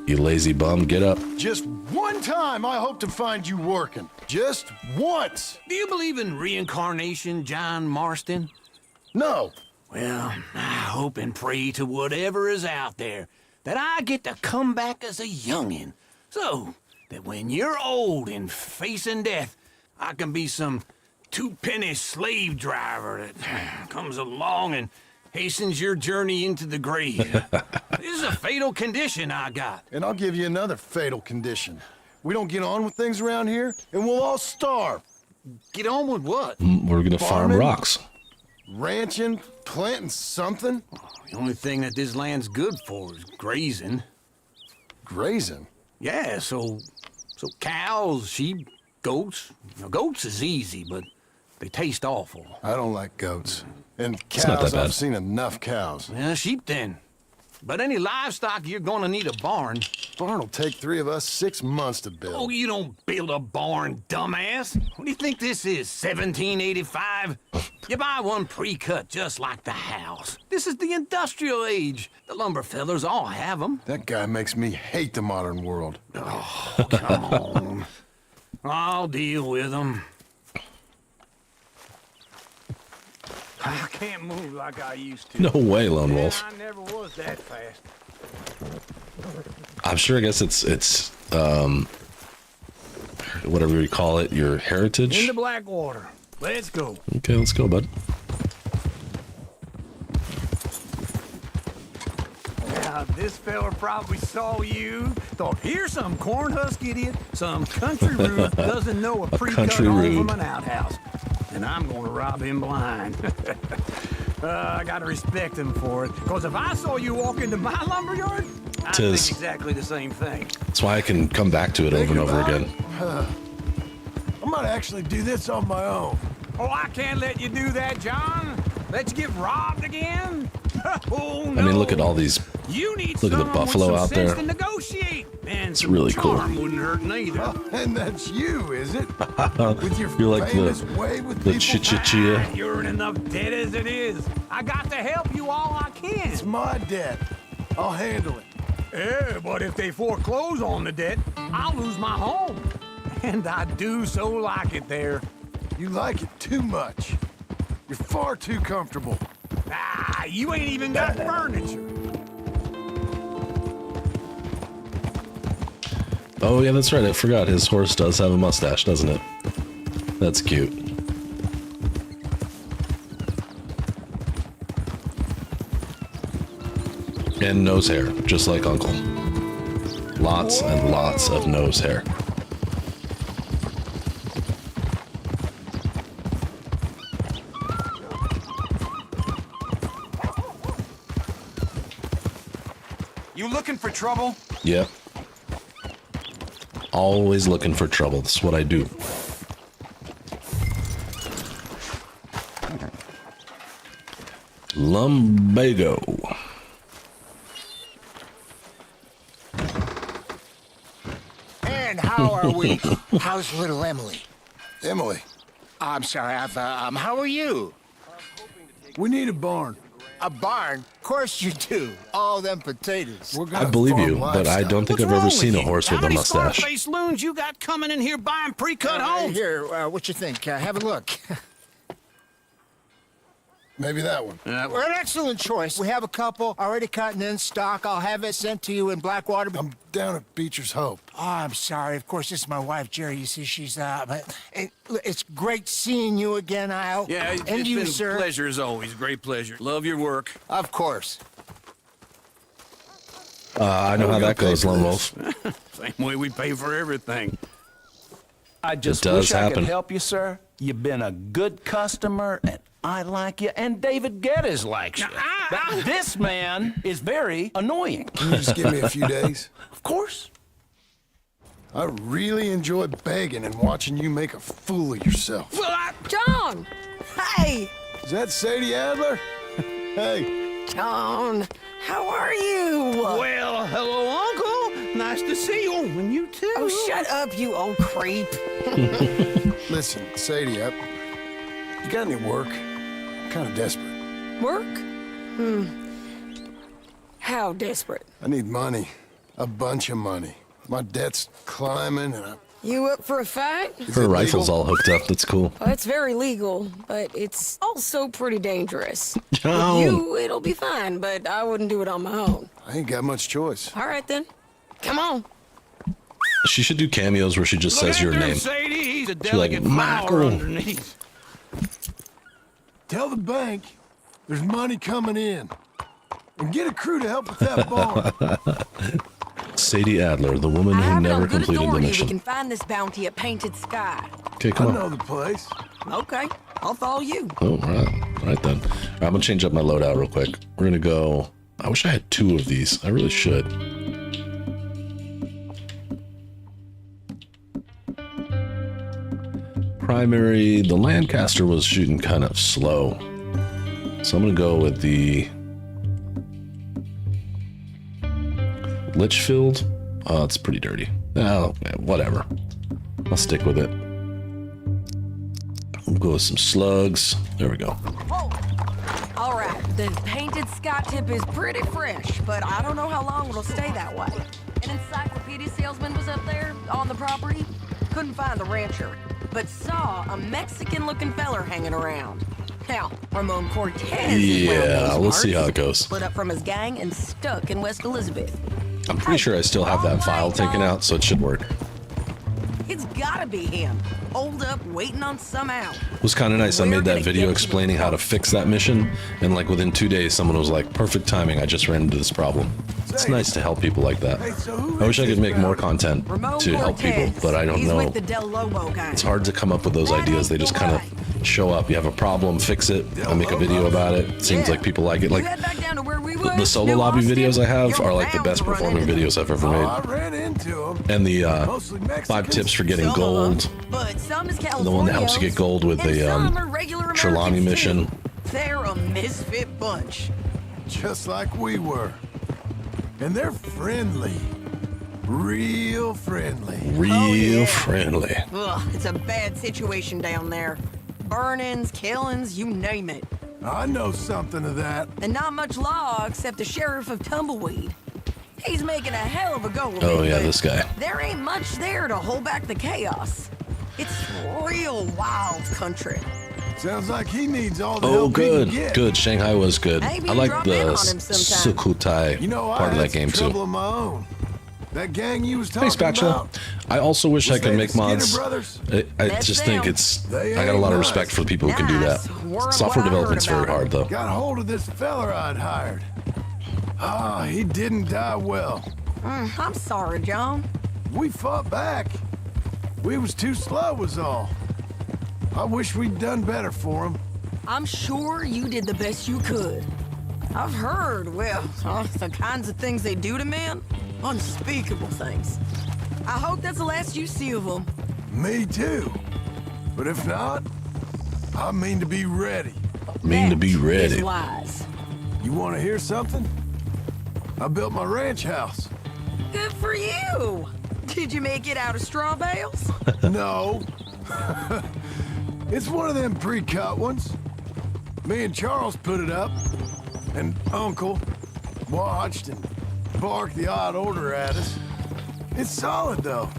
You lazy bum, get up. Just one time I hope to find you working. Just once. Do you believe in reincarnation, John Marston? No. Well, I hope and pray to whatever is out there that I get to come back as a youngin', so that when you're old and facing death, I can be some two-penny slave driver that comes along and hastens your journey into the grave. This is a fatal condition I got. And I'll give you another fatal condition. We don't get on with things around here, and we'll all starve. Get on with what? We're gonna farm rocks. Ranching, planting something. The only thing that this land's good for is grazing. Grazing? Yeah, so cows, sheep, goats. Now, goats is easy, but they taste awful. I don't like goats. And It's not that cows, bad. I've seen enough cows. Yeah, sheep then. But any livestock, you're gonna need a barn. Barn will take 3 of us 6 months to build. Oh, you don't build a barn, dumbass. What do you think this is, 1785? You buy one pre-cut just like the house. This is the industrial age. The lumber fellers all have them. That guy makes me hate the modern world. Oh, come on. I'll deal with them. I can't move like I used to. No way, Lone Wolf. I never was that fast. I'm sure. I guess it's whatever you call it, your heritage. Into Blackwater. Let's go. Okay, let's go, bud. Now, this fella probably saw you. Thought, here's some cornhusk idiot, some country rude doesn't know a pre-cut country home rude. from an outhouse. And I'm gonna rob him blind. I gotta respect him for it. Because if I saw you walk into my lumberyard, I'd think Tis. exactly the same thing. That's why I can come back to it over and over again. I might actually do this on my own. Oh, I can't let you do that, John. Let you get robbed again? Oh, no. I mean, look at all these. You need Look at the someone with buffalo some out sense there. to negotiate. And It's some really cool. charm wouldn't hurt neither. And that's you, is it? With your You're like famous way with the people. chichichia. You're in enough debt as it is. I got to help you all I can. It's my debt. I'll handle it. Yeah, but if they foreclose on the debt, I'll lose my home. And I do so like it there. You like it too much. You're far too comfortable. Ah, you ain't even got furniture. Oh yeah, that's right. I forgot his horse does have a mustache, doesn't it? That's cute. And nose hair, just like Uncle. Lots and lots of nose hair. You looking for trouble? Yep. Always looking for trouble. That's what I do. Lumbago. And how are we? How's little Emily? Emily, I'm sorry, how are you? we need a barn. A barn? Of course you do. All them potatoes. We're I gonna believe farm you, but I livestock. don't think What's I've ever wrong seen with a you? horse How with a many mustache. scar-faced loons you got coming in here buying pre-cut homes? Here, what you think? Have a look. Maybe that one. We're an excellent choice. We have a couple already cut and in stock. I'll have it sent to you in Blackwater. I'm down at Beecher's Hope. Oh, I'm sorry. Of course, this is my wife, Jerry. You see, she's but it's great seeing you again, Al. Yeah, and it's you, been sir. a pleasure as always. Great pleasure. Love your work. Of course. I know how that goes, Lone Wolf. Same way we pay for everything. I just does wish I happen. could help you, sir. You've been a good customer, and I like you, and David Geddes likes you. But this man is very annoying. Can you just give me a few days? Of course. I really enjoy begging and watching you make a fool of yourself. John! Hey! Is that Sadie Adler? Hey, John, how are you? Well, hello, Uncle. Nice to see you. And you too. Oh, shut up, you old creep. listen, Sadie, you got any work? I'm kind of desperate. Work? How desperate? I need money. A bunch of money. My debt's climbing and You up for a fight? Her rifle's all hooked up. That's cool. Well, it's very legal, but it's also pretty dangerous. John. With you, it'll be fine, but I wouldn't do it on my own. I ain't got much choice. All right, then. Come on. She should do cameos where she just says your name. Sadie. He's a She like, delicate flower Michael. underneath. Tell the bank there's money coming in. And get a crew to help with that barn. Sadie Adler, the woman who never completed the we can mission. find this bounty at Painted Sky. Okay, I come on. know the place. Okay, I'll follow you. Oh, all right then. I'm gonna change up my loadout real quick. We're gonna go. I wish I had 2 of these. I really should. Primary. The Lancaster was shooting kind of slow, so I'm gonna go with the Litchfield. Oh, it's pretty dirty. Oh, whatever. I'll stick with it. We'll go with some slugs. There we go. All right, the Painted Sky tip is pretty fresh, but I don't know how long it'll stay that way. An encyclopedia salesman was up there on the property. Couldn't find the rancher, but saw a Mexican-looking feller hanging around. Now, Ramon Cortez Yeah, let's see how it goes. Split up from his gang and stuck in West Elizabeth. I'm pretty sure I still have that file taken out, so it should work. It's gotta be him. Holed up, waiting on some out. It was kind of nice. I made that video explaining how to fix that mission, and like within 2 days, someone was like, perfect timing, I just ran into this problem. It's nice to help people like that. I wish I could make more content to help people, but I don't know. It's hard to come up with those ideas. They just kind of show up. You have a problem, fix it. I make a video about it. Seems like people like it. Like the solo lobby videos I have are like the best performing videos I've ever made. And the 5 tips for getting gold. The one that helps you get gold with the Trelawney mission. They're a misfit bunch. Just like we were. And they're friendly. Real friendly. Real friendly. Ugh, it's a bad situation down there. Burnings, killings, you name it. I know something of that. And not much law except the sheriff of Tumbleweed. He's making a hell of a go of it. Oh yeah, this guy. There ain't much there to hold back the chaos. It's real wild country. Sounds like he needs all the help he good, can get. good. Shanghai was good. Maybe I like drop the in on him sometime. Sukhothai part of that game too. Of my own. That gang you was talking Thanks, Bachelor. about. I also wish I Was could they make the Skinner mods. brothers? I just think I got a lot of respect for the people who can do that. Software development's very hard though. Got hold of this fella I'd hired. Ah, he didn't die well. I'm sorry, John. We fought back. We was too slow was all. I wish we'd done better for him. I'm sure you did the best you could. I've heard, well, the kinds of things they do to men. Unspeakable things. I hope that's the last you see of them. Me too. But if not, I mean to be ready. To be ready. Is wise. You want to hear something? I built my ranch house. Good for you. Did you make it out of straw bales? No. It's one of them pre-cut ones. Me and Charles put it up, and Uncle watched and barked the odd order at us. It's solid, though.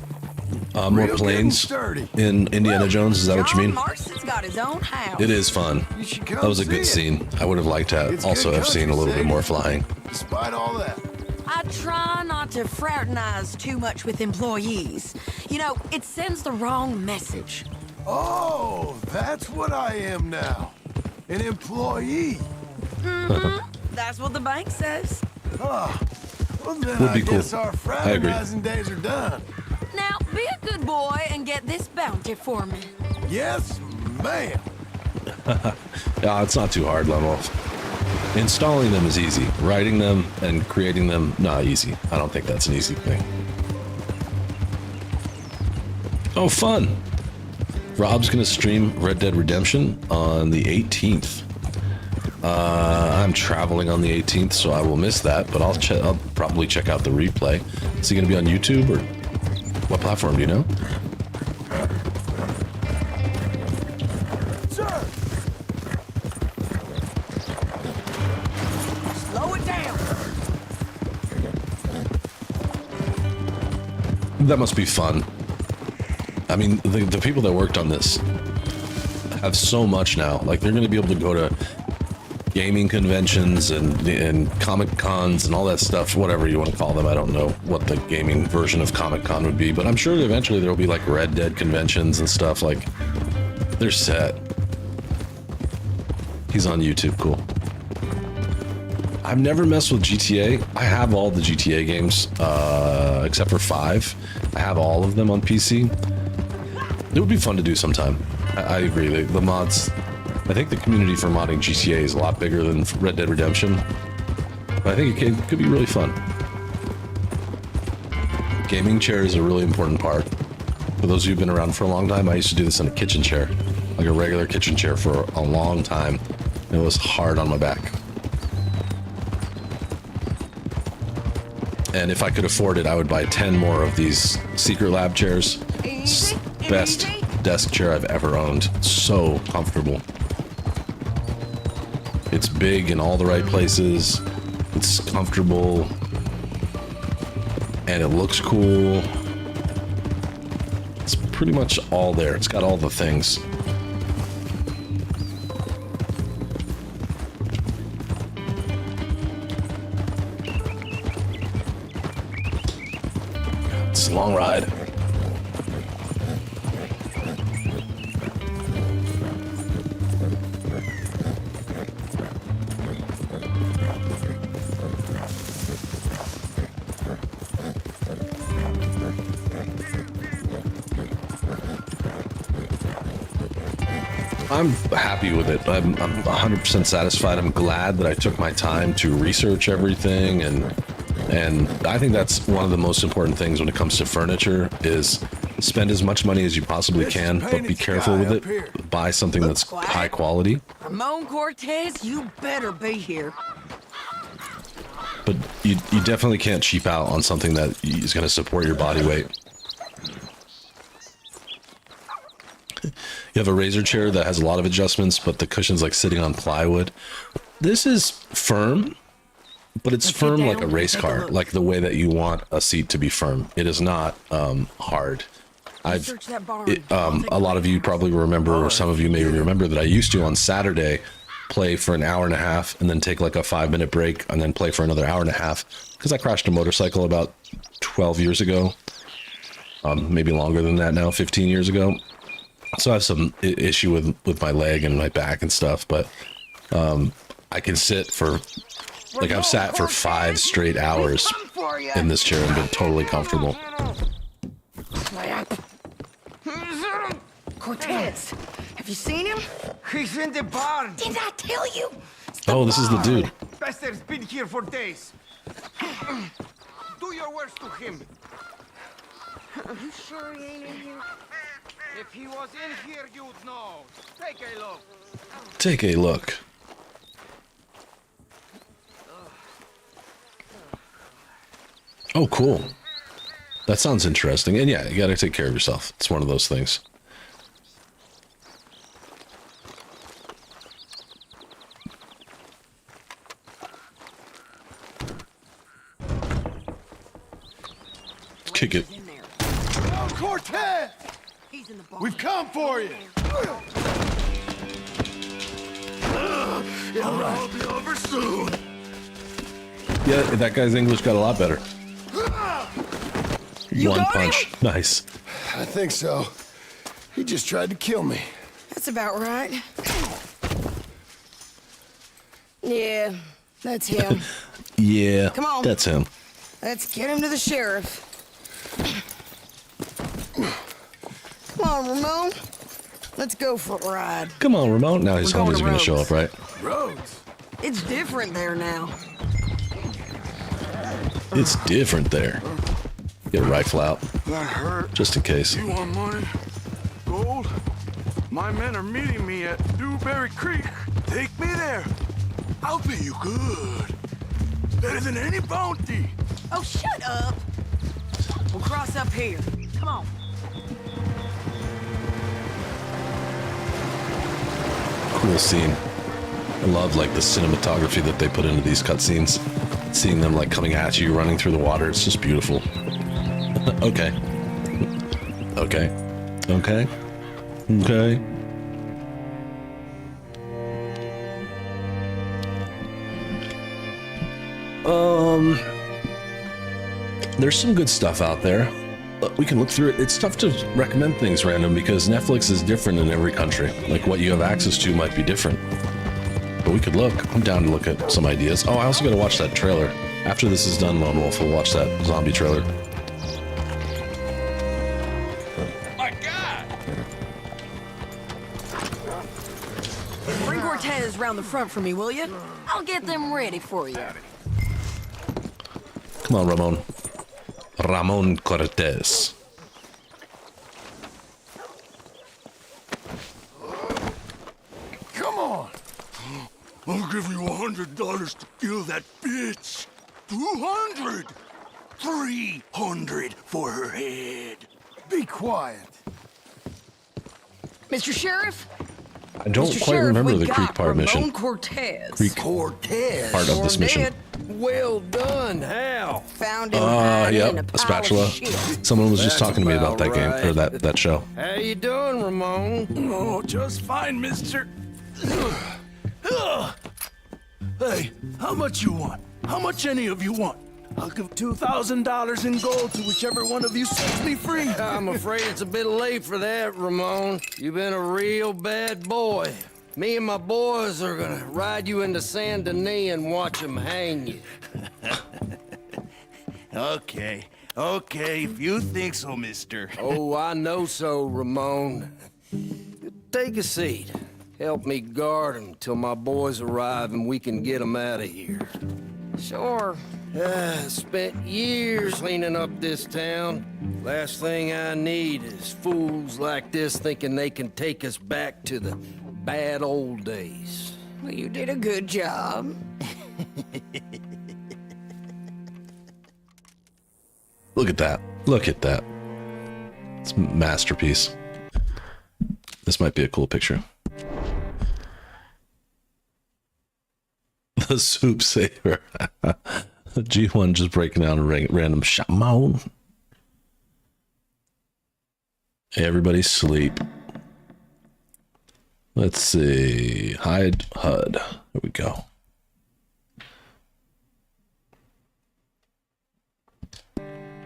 More Real good and planes sturdy. in Indiana Jones. Is that what you mean? Marston's got his own house. It is fun. You should come That was a see good it. scene. I would have liked to It's also good have seen a little bit country, more Sadie. flying. Despite all that. I try not to fraternize too much with employees. You know, it sends the wrong message. Oh, that's what I am now. An employee. That's what the bank says. Ah, well then Would I be cool. guess our I agree. fraternizing days are done. Now, be a good boy and get this bounty for me. Yes, ma'am. Yeah, it's not too hard, Lemoff. Installing them is easy. Writing them and creating them, not easy. I don't think that's an easy thing. Oh, fun. Rob's gonna stream Red Dead Redemption on the 18th. I'm traveling on the 18th, so I will miss that, but I'll probably check out the replay. Is he gonna be on YouTube or what platform, do you know? Sir! Slow it down. That must be fun. I mean, the people that worked on this have so much now. Like, they're going to be able to go to gaming conventions and Comic Cons and all that stuff, whatever you want to call them. I don't know what the gaming version of Comic Con would be, but I'm sure that eventually there'll be like Red Dead conventions and stuff. Like, they're set. He's on YouTube. Cool. I've never messed with GTA. I have all the GTA games, except for 5. I have all of them on PC. It would be fun to do sometime. I agree. The mods, I think the community for modding GTA is a lot bigger than Red Dead Redemption. But I think it could be really fun. Gaming chair is a really important part. For those of you who've been around for a long time, I used to do this in a kitchen chair, like a regular kitchen chair for a long time. It was hard on my back. And if I could afford it, I would buy 10 more of these secret lab chairs. Best desk chair I've ever owned. So comfortable. It's big in all the right places. It's comfortable. And it looks cool. It's pretty much all there. It's got all the things. It's a long ride. I'm happy with it. I'm 100% satisfied. I'm glad that I took my time to research everything, and I think that's one of the most important things when it comes to furniture is spend as much money as you possibly can, but be careful with it. Buy something that's high quality. Ramon Cortez, you better be here. But you definitely can't cheap out on something that is going to support your body weight. You have a razor chair that has a lot of adjustments, but the cushion's like sitting on plywood. This is firm, but it's firm like a race car, like the way that you want a seat to be firm. It is not hard. A lot of you probably remember, or some of you may remember that I used to on Saturday play for an hour and a half and then take like a 5-minute break and then play for another hour and a half because I crashed a motorcycle about 12 years ago. Maybe longer than that now, 15 years ago. So I have some issue with my leg and my back and stuff, but I can sit for, like I've sat for 5 straight hours in this chair and been totally comfortable. Cortez, have you seen him? He's in the barn. Did I tell you? Oh, this is the dude. Bester's been here for days. Do your worst to him. You sure he ain't in here? If he was in here, you'd know. Take a look. Take a look. Oh, cool. That sounds interesting. And yeah, you gotta take care of yourself. It's one of those things. Kick it. Cortez! We've come for you! I'll be over soon. Yeah, that guy's English got a lot better. One punch. Nice. I think so. He just tried to kill me. That's about right. Yeah, that's him. Yeah, Come on. that's him. Let's get him to the sheriff. Come on, Ramon. Let's go for a ride. Come on, Ramon. Now his homies are going to show up, right? Roads? It's different there now. It's different there. Get a rifle out. That hurt. Just in case. You want money? Gold? My men are meeting me at Dewberry Creek. Take me there. I'll pay you good. Better than any bounty. Oh, shut up. We'll cross up here. Come on. Cool scene. I love like the cinematography that they put into these cutscenes. Seeing them like coming at you, running through the water. It's just beautiful. Okay. Okay. Okay. Okay. There's some good stuff out there. We can look through it. It's tough to recommend things random because Netflix is different in every country. Like what you have access to might be different. But we could look. I'm down to look at some ideas. Oh, I also got to watch that trailer. After this is done, Lone Wolf, we'll watch that zombie trailer. My God! Bring Cortez round the front for me, will you? I'll get them ready for you. Come on, Ramon. Ramon Cortez. Come on. I'll give you $100 to kill that bitch. 200. 300 for her head. Be quiet. Mr. Sheriff? I don't Mr. quite Sheriff, remember we the Creek got part mission. Ramon Cortez. Creek Cortez. part of this mission. Dead. Well done, Hal. Found him hiding in a Yep, a pile spatula. of shit. Someone was just That's talking to me about that about game, or right. that show. How you doing, Ramon? Oh, just fine, mister. Hey, how much you want? How much any of you want? I'll give $2,000 in gold to whichever one of you sets me free. I'm afraid it's a bit late for that, Ramon. You've been a real bad boy. Me and my boys are gonna ride you into Saint Denis and watch them hang you. Okay, if you think so, mister. Oh, I know so, Ramon. Take a seat. Help me guard them till my boys arrive and we can get them out of here. Sure. Spent years cleaning up this town. Last thing I need is fools like this thinking they can take us back to the bad old days. Well, you did a good job. Look at that. Look at that. It's a masterpiece. This might be a cool picture. The soup saver. G1 just breaking down a random shamon. Everybody sleep. Let's see. Hide HUD. There we go.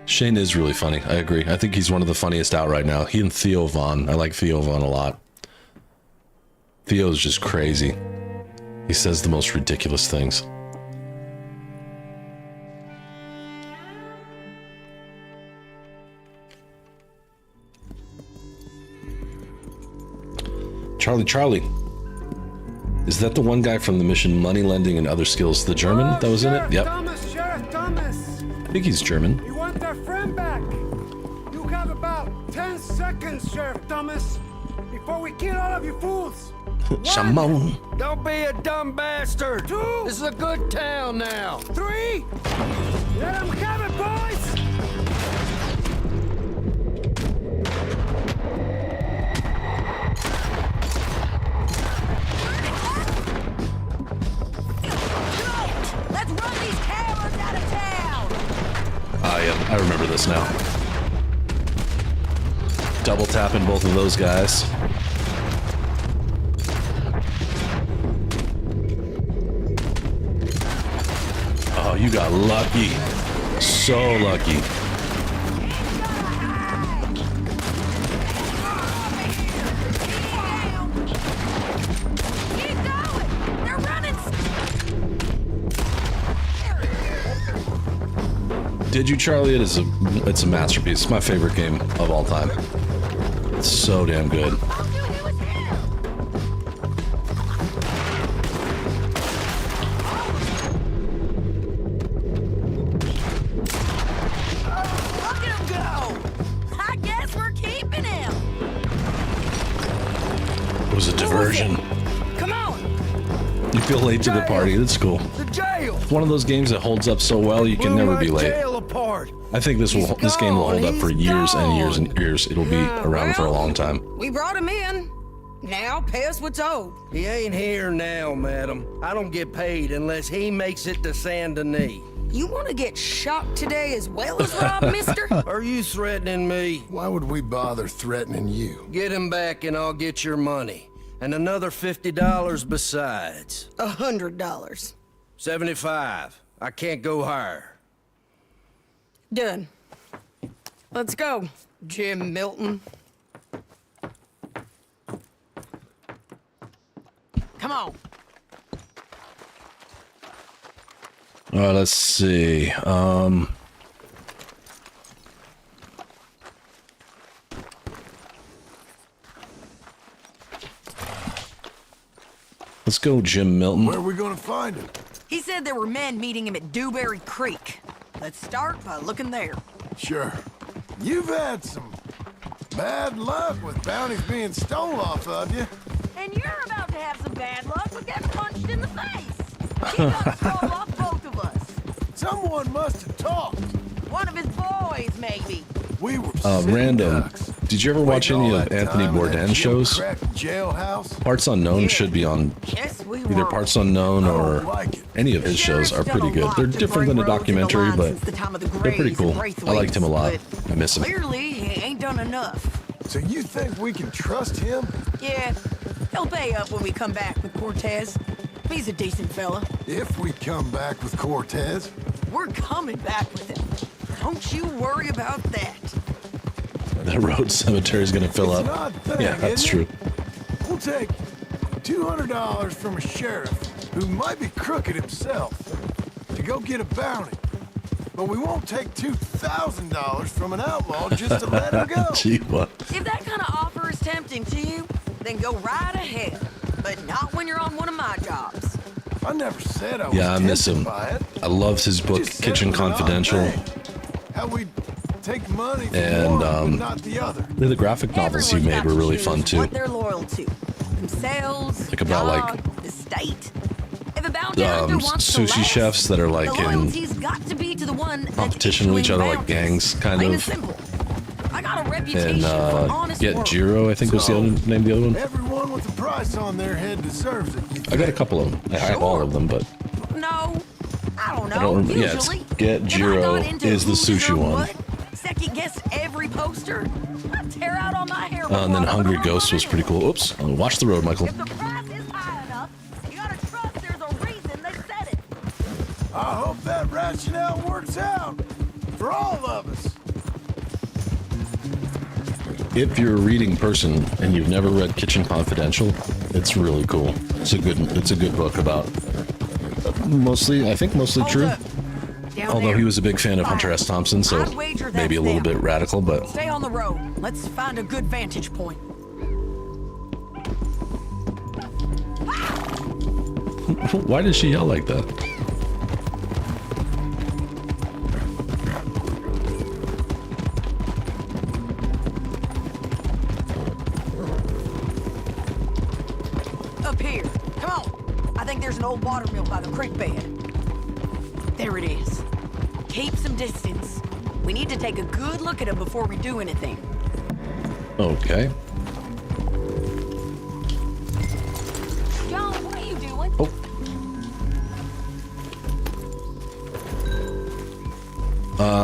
Shane is really funny. I agree. I think he's one of the funniest out right now. He and Theo Von. I like Theo Von a lot. Theo's just crazy. He says the most ridiculous things. Charlie. Is that the one guy from the mission Money Lending and Other Skills? The German that was in it? Yep. Sheriff Thomas. I think he's German. We want our friend back. You have about 10 seconds, Sheriff Thomas, before we kill all of you fools. Shamon. Don't be a dumb bastard. 2. This is a good town now. 3. Let them have it, boys. Let's run these cowards out of town. Ah, yeah, I remember this now. Double tapping both of those guys. Oh, you got lucky. So lucky. Did you, Charlie? It's a masterpiece. It's my favorite game of all time. It's so damn good. It was a diversion. Come on. You feel late to the party. That's cool. The jail. It's one of those games that holds up so well you can never be late. Apart. I think this game will hold up for years and years and years. It'll be around for a long time. We brought him in. Now pay us what's owed. He ain't here now, madam. I don't get paid unless he makes it to Saint Denis. You want to get shot today as well as Rob, mister? Are you threatening me? Why would we bother threatening you? Get him back and I'll get your money. And another $50 besides. $100. 75. I can't go higher. Done. Let's go, Jim Milton. Come on. All right, let's see. Let's go, Jim Milton. Where are we gonna find him? He said there were men meeting him at Dewberry Creek. Let's start by looking there. Sure. You've had some bad luck with bounties being stolen off of you. And you're about to have some bad luck with getting punched in the face. He got stole off both of us. Someone must have talked. One of his boys, maybe. We were Random. ducks. Did you ever watch any of Anthony Bourdain shows? Jailhouse? Parts Unknown should be on Yes, we either were. Parts Unknown or any of his shows are pretty good. They're different than a documentary, but they're pretty cool. I liked him a lot. I miss him. Clearly, he ain't done enough. So you think we can trust him? Yeah, he'll pay up when we come back with Cortez. He's a decent fella. If we come back with Cortez. We're coming back with him. Don't you worry about that. That road cemetery is going to fill It's an up. odd thing, Yeah, that's isn't true. it? We'll take $200 from a sheriff who might be crooked himself to go get a bounty. But we won't take $2,000 from an outlaw just to let him go. Gee, what? If that kind of offer is tempting to you, then go right ahead. But not when you're on one of my jobs. I never said I was Yeah, I miss him. tempted by it. I loved his book, Just said Kitchen it was an odd Confidential. thing. How we take money from And, one, but not the other. The graphic novels he made were really fun too. What they're loyal to. Themselves, Like about, God, like, the state. If a bounty hunter wants to sushi last, chefs that are like the in loyalty's got to be to the one that's competition with each other, like bounties. gangs, kind Plain of. and simple. I got a reputation And for honest yeah, work. Jiro, I think was the other name. The other one. Everyone with a price on their head deserves it. I got a couple of them. I have all of them, but No, I don't know. I don't remember. Yeah, it's Usually, Get if I Jiro got into is the who sushi deserved one. what, second guess every poster. I'd tear out all my hair. And then Hungry Ghost was pretty cool. Oops, watch the road, Michael. If the price is high enough, you gotta trust there's a reason they said it. I hope that rationale works out for all of us. If you're a reading person and you've never read Kitchen Confidential, it's really cool. It's a good book about mostly true. Down Although there. he was a big fan of Hunter S. Thompson, so I'd wager that's maybe a little them. bit radical, but Stay on the road. Let's find a good vantage point. why did she yell like that? Up here. Come on. I think there's an old water mill by the creek bed. There it is. Keep some distance. We need to take a good look at it before we do anything. Okay. John, what are you doing? Oh.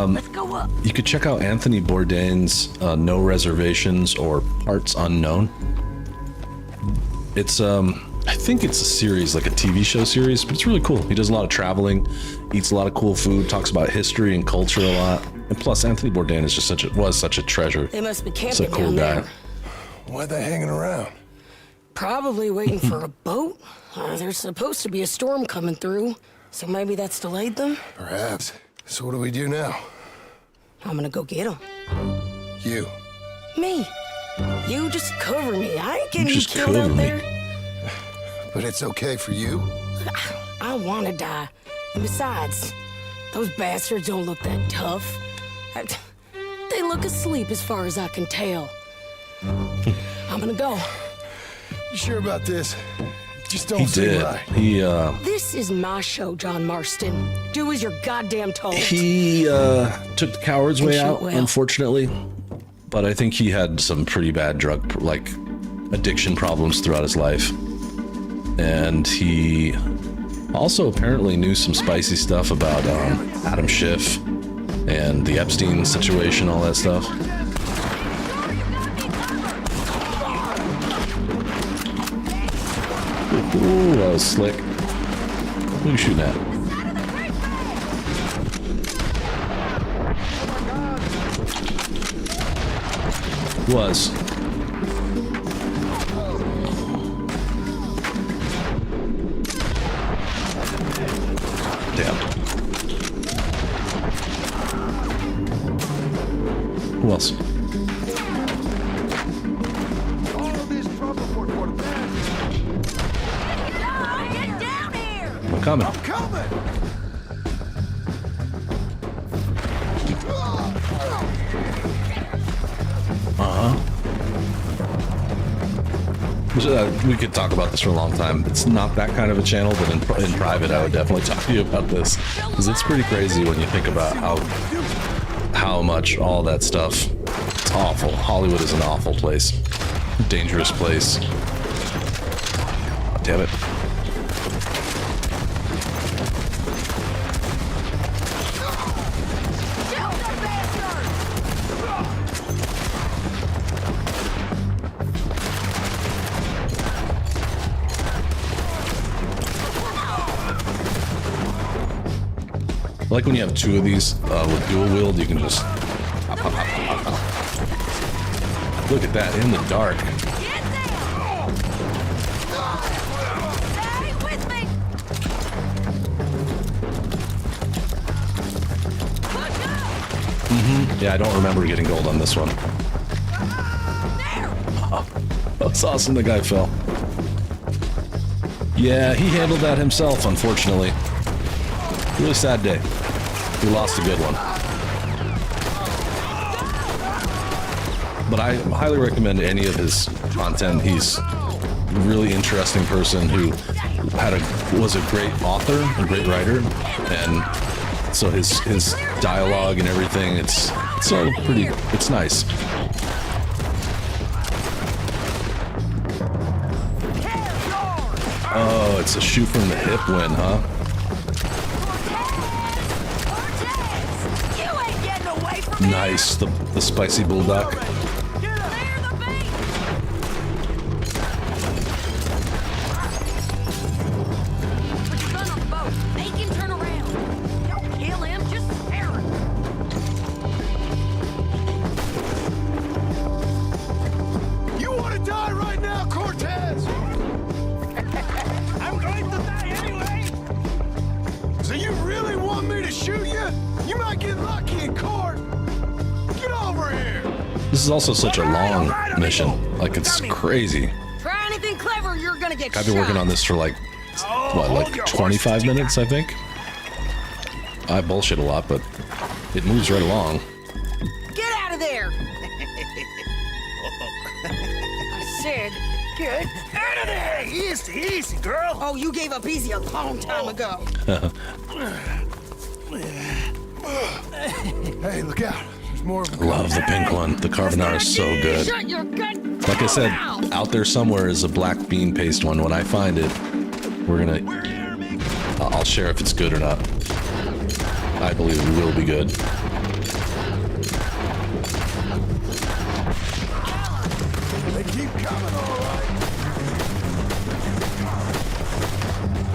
Let's go up. You could check out Anthony Bourdain's No Reservations or Parts Unknown. It's I think it's a series, like a TV show series, but it's really cool. He does a lot of traveling, eats a lot of cool food, talks about history and culture a lot. And plus, Anthony Bourdain is just such a treasure. They must be He's a camping cool down guy. there. Why are they hanging around? Probably waiting for a boat. There's supposed to be a storm coming through, so maybe that's delayed them. Perhaps. So what do we do now? I'm gonna go get them. You. Me. You just cover me. I ain't getting you just killed cover out me. there. But it's okay for you? I want to die. And besides, those bastards don't look that tough. They look asleep as far as I can tell. I'm gonna go. You sure about this? Just don't He seem did. right. This is my show, John Marston. Do as you're goddamn told. He took the coward's And way shoot out, well. unfortunately. But I think he had some pretty bad drug, addiction problems throughout his life. And he also apparently knew some spicy stuff about Adam Schiff and the Epstein situation, all that stuff. Ooh, that was slick. Who are you shooting at? Was. Damn. Who else? Get down here! I'm coming. We could talk about this for a long time. It's not that kind of a channel, but in private, I would definitely talk to you about this because it's pretty crazy when you think about how much all that stuff. It's awful. Hollywood is an awful place, dangerous place. Oh, damn it. Like when you have two of these with dual wield, you can just look at that in the dark. Yeah, I don't remember getting gold on this one. Oh, that's awesome, the guy fell. Yeah, he handled that himself, unfortunately. Really sad day. We lost a good one. But I highly recommend any of his content. He's a really interesting person who was a great author, a great writer, and so his dialogue and everything, it's nice. Oh, it's a shoot from the hip win, huh? Nice, the spicy bulldog. This is also such a long mission. Like, it's crazy. Try anything clever, you're gonna get I've been working on this for like, what, like 25 minutes, I think? I bullshit a lot, but it moves right along. Get out of there! I said, get out of there! Easy, easy, girl. Oh, you gave up easy a long time ago. Hey, look out. More of Love the pink one. The carbonara is so good. Like I said, out there somewhere is a black bean paste one. When I find it, I'll share if it's good or not. I believe it will be good. They keep coming, all right.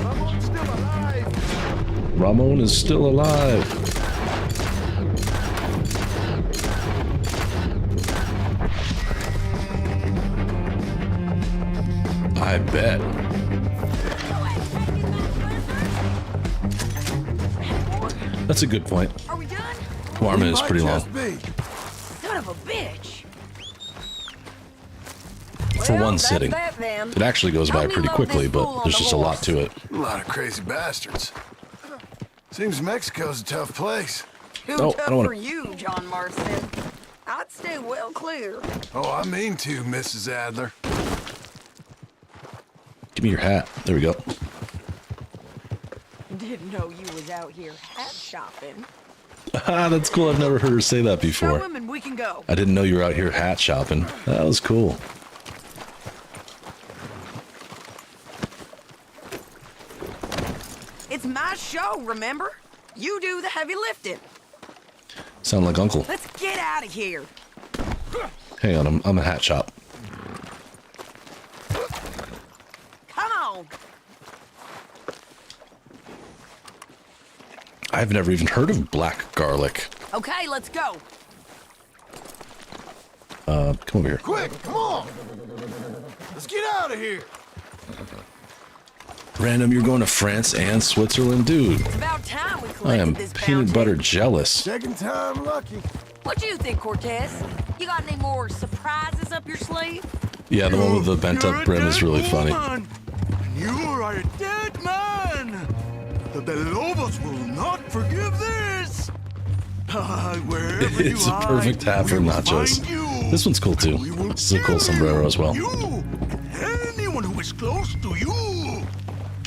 Ramon's still alive. Ramon is still alive. I bet. That's a good point. Are we done? Warman is pretty long. Son of a bitch. For Well, one that's sitting. that, then. It actually goes by Help me pretty load quickly, this fool but on there's the just a lot horse. to it. A lot of crazy bastards. Seems Mexico's a tough place. Too Oh, I tough don't wanna- for you, John Marston. I'd stay well clear. Oh, I mean to, Mrs. Adler. Give me your hat. There we go. Didn't know you was out here hat shopping. Ah, that's cool. I've never heard her say that Show before. him and we can go. I didn't know you were out here hat shopping. That was cool. It's my show, remember? You do the heavy lifting. Sound like Uncle. Let's get out of here. Hang on, I'm a hat shop. Come on. I've never even heard of black garlic. Okay, let's go. Come over here. Quick, come on! Let's get out of here! Random, you're going to France and Switzerland? Dude, It's about time we I collected am this peanut bounty. butter jealous. Second time lucky. What you think, Cortez? You got any more surprises up your sleeve? Yeah, the one with the bent up brim is really funny. You are a dead man. The Lobos will not forgive this. Wherever It's you a perfect hide, hat for we will nachos. find you. This one's cool too. This is a cool sombrero as well. You, anyone who is close to you.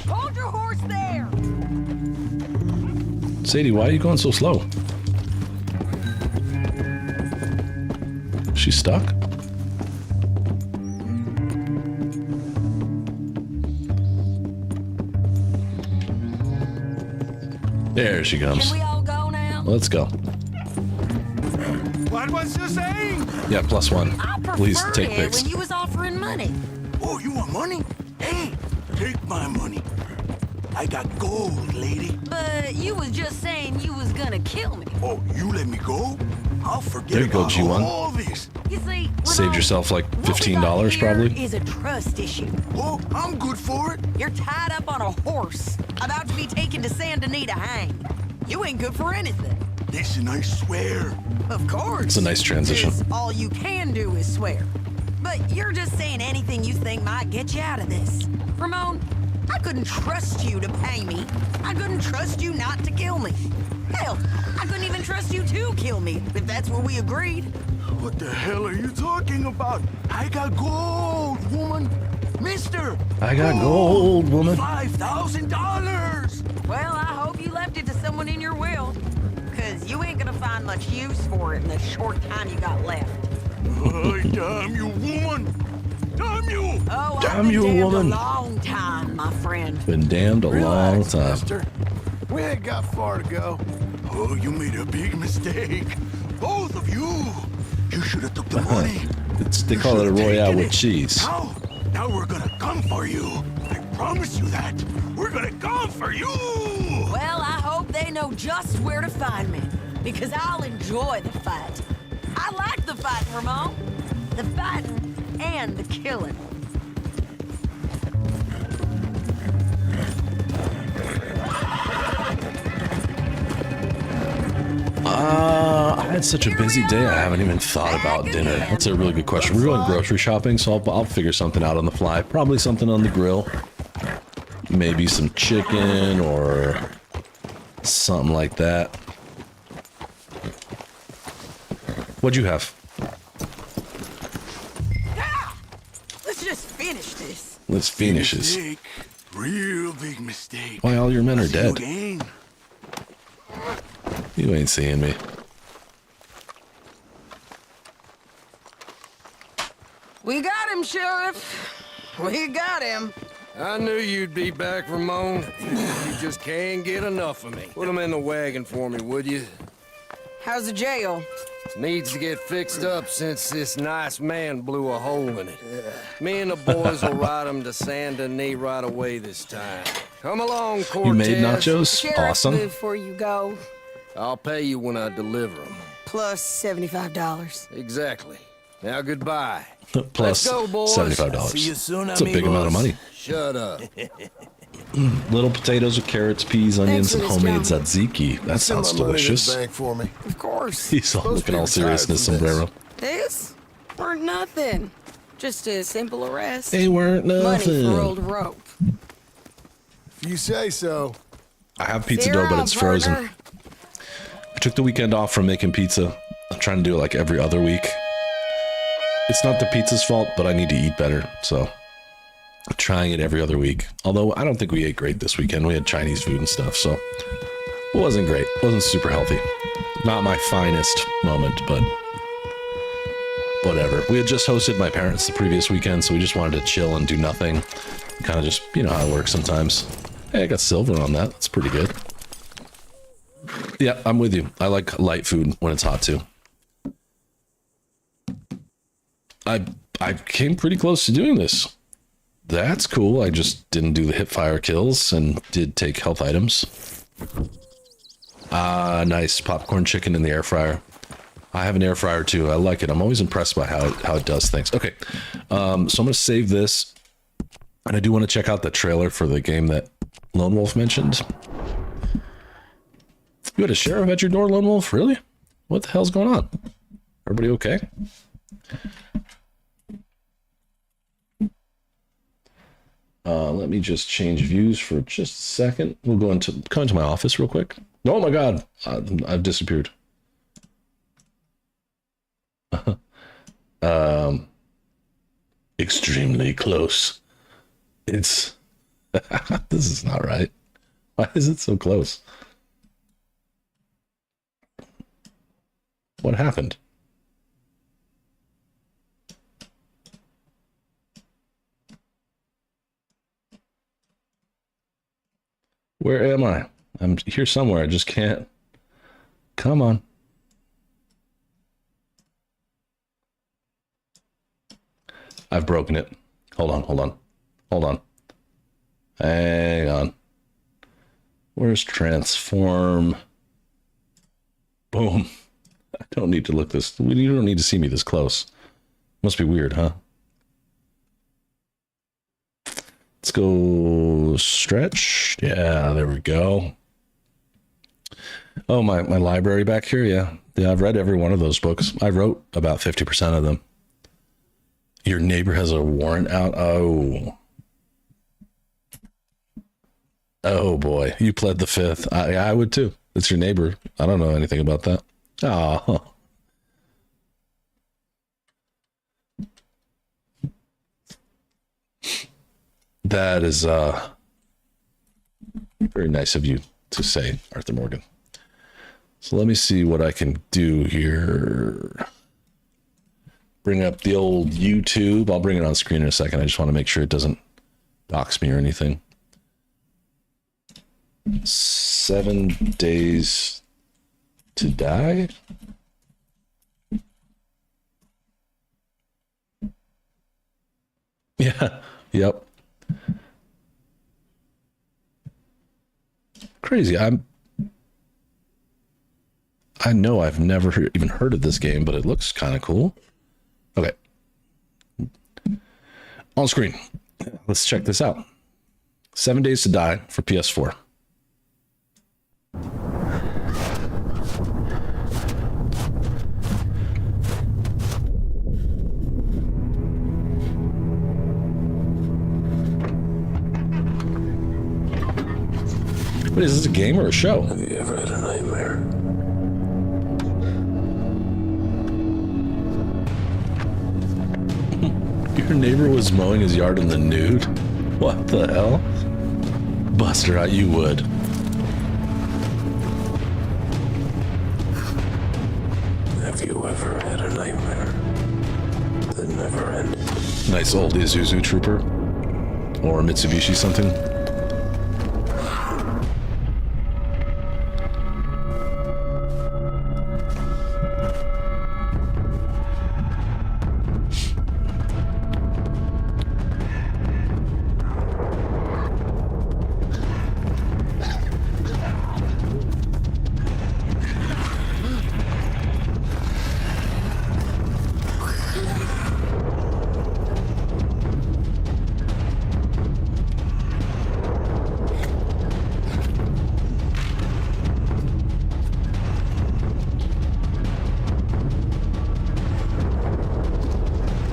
Hold your horse there. Sadie, why are you going so slow? She's stuck? There she comes. Can we all go now? Let's go. What was you saying? Yeah, +1. Please Preferred take it pics. when you was offering money. Oh, you want money? Hey, take my money. I got gold, lady. But you was just saying you was gonna kill me. Oh, you let me go? I'll forget There you go, about G1. all this. You see, Saved yourself like $15 probably. is a trust issue. Oh, I'm good for it. You're tied up on a horse, about to be taken to Saint Denis to hang. You ain't good for anything. Listen, I swear. Of course. It's a nice transition. 'Cause all you can do is swear. But you're just saying anything you think might get you out of this. Ramon, I couldn't trust you to pay me. I couldn't trust you not to kill me. Hell, I couldn't even trust you to kill me, if that's what we agreed. What the hell are you talking about? I got gold, woman. Mister! I got gold, woman. $5,000! Well, I hope you left it to someone in your will. Because you ain't gonna find much use for it in the short time you got left. Oh, damn you, woman! Damn you! Oh, Damn I've been you, damned woman. a long time, my friend. Been damned a long Relax, time. mister. We ain't got far to go. Oh, you made a big mistake. Both of you. You should have took the money. They call it a royale with cheese. Now we're gonna come for you. I promise you that. We're gonna come for you. Well, I hope they know just where to find me. Because I'll enjoy the fight. I like the fighting, Ramon. The fighting and the killing. I had such a busy day, I haven't even thought about dinner. That's a really good question. We're going grocery shopping, so I'll figure something out on the fly. Probably something on the grill. Maybe some chicken or something like that. What'd you have? Let's just finish this. Let's finish this. Mistake. Real big mistake. Why, all your men are See you dead. again. You ain't seeing me. We got him, Sheriff. We got him. I knew you'd be back, Ramon. You just can't get enough of me. Put him in the wagon for me, would you? How's the jail? Needs to get fixed up since this nice man blew a hole in it. Me and the boys will ride him to Saint Denis right away this time. Come along, Cortez. You made nachos? Sheriff, Awesome. before you go, I'll pay you when I deliver them. plus $75. Exactly. Now goodbye. Plus Let's go, boys. $75. See you soon, That's a big amount of money. Shut up. Little potatoes with carrots, peas, onions, and for this, homemade John. tzatziki. That Send sounds my money to the delicious. bank for me. Of course. He's all Supposed to looking be all serious in his retired from this. sombrero. This weren't nothing. Just a simple arrest. They weren't Money nothing. for old rope. If you say so. I have pizza Zero, dough, but it's frozen. partner. I took the weekend off from making pizza. I'm trying to do it like every other week. It's not the pizza's fault, but I need to eat better, so I'm trying it every other week. Although I don't think we ate great this weekend. We had Chinese food and stuff, so it wasn't great. It wasn't super healthy. Not my finest moment, but whatever. We had just hosted my parents the previous weekend, so we just wanted to chill and do nothing. Kind of just, you know how it works sometimes. Hey, I got silver on that. That's pretty good. Yeah, I'm with you. I like light food when it's hot too. I came pretty close to doing this. That's cool. I just didn't do the hip fire kills and did take health items. Nice popcorn chicken in the air fryer. I have an air fryer too. I like it. I'm always impressed by how it does things. Okay, so I'm gonna save this, and I do want to check out the trailer for the game that Lone Wolf mentioned. You had a sheriff at your door, Lone Wolf? Really? What the hell's going on? Everybody okay? Let me just change views for just a second. We'll go come into my office real quick. Oh my god, I've disappeared. Extremely close. It's this is not right. Why is it so close? What happened? Where am I? I'm here somewhere. I just can't. Come on. I've broken it. Hold on. Hang on. Where's transform? Boom. I don't need to look this. You don't need to see me this close. Must be weird, huh? Let's go stretch. Yeah, there we go. Oh, my library back here. Yeah. Yeah, I've read every one of those books. I wrote about 50% of them. Your neighbor has a warrant out. Oh. Oh boy, you pled the fifth. I would too. It's your neighbor. I don't know anything about that. Oh. That is very nice of you to say, Arthur Morgan. So let me see what I can do here. Bring up the old YouTube. I'll bring it on screen in a second. I just want to make sure it doesn't dox me or anything. 7 days to die? Yeah. Yep. Crazy. I know I've never even heard of this game, but it looks kind of cool. Okay. On screen. Let's check this out. 7 Days to Die for PS4. What is this, a game or a show? Have you ever had a nightmare? Your neighbor was mowing his yard in the nude? What the hell? Buster, you would. Have you ever had a nightmare that never ended? Nice old Isuzu Trooper. Or Mitsubishi something.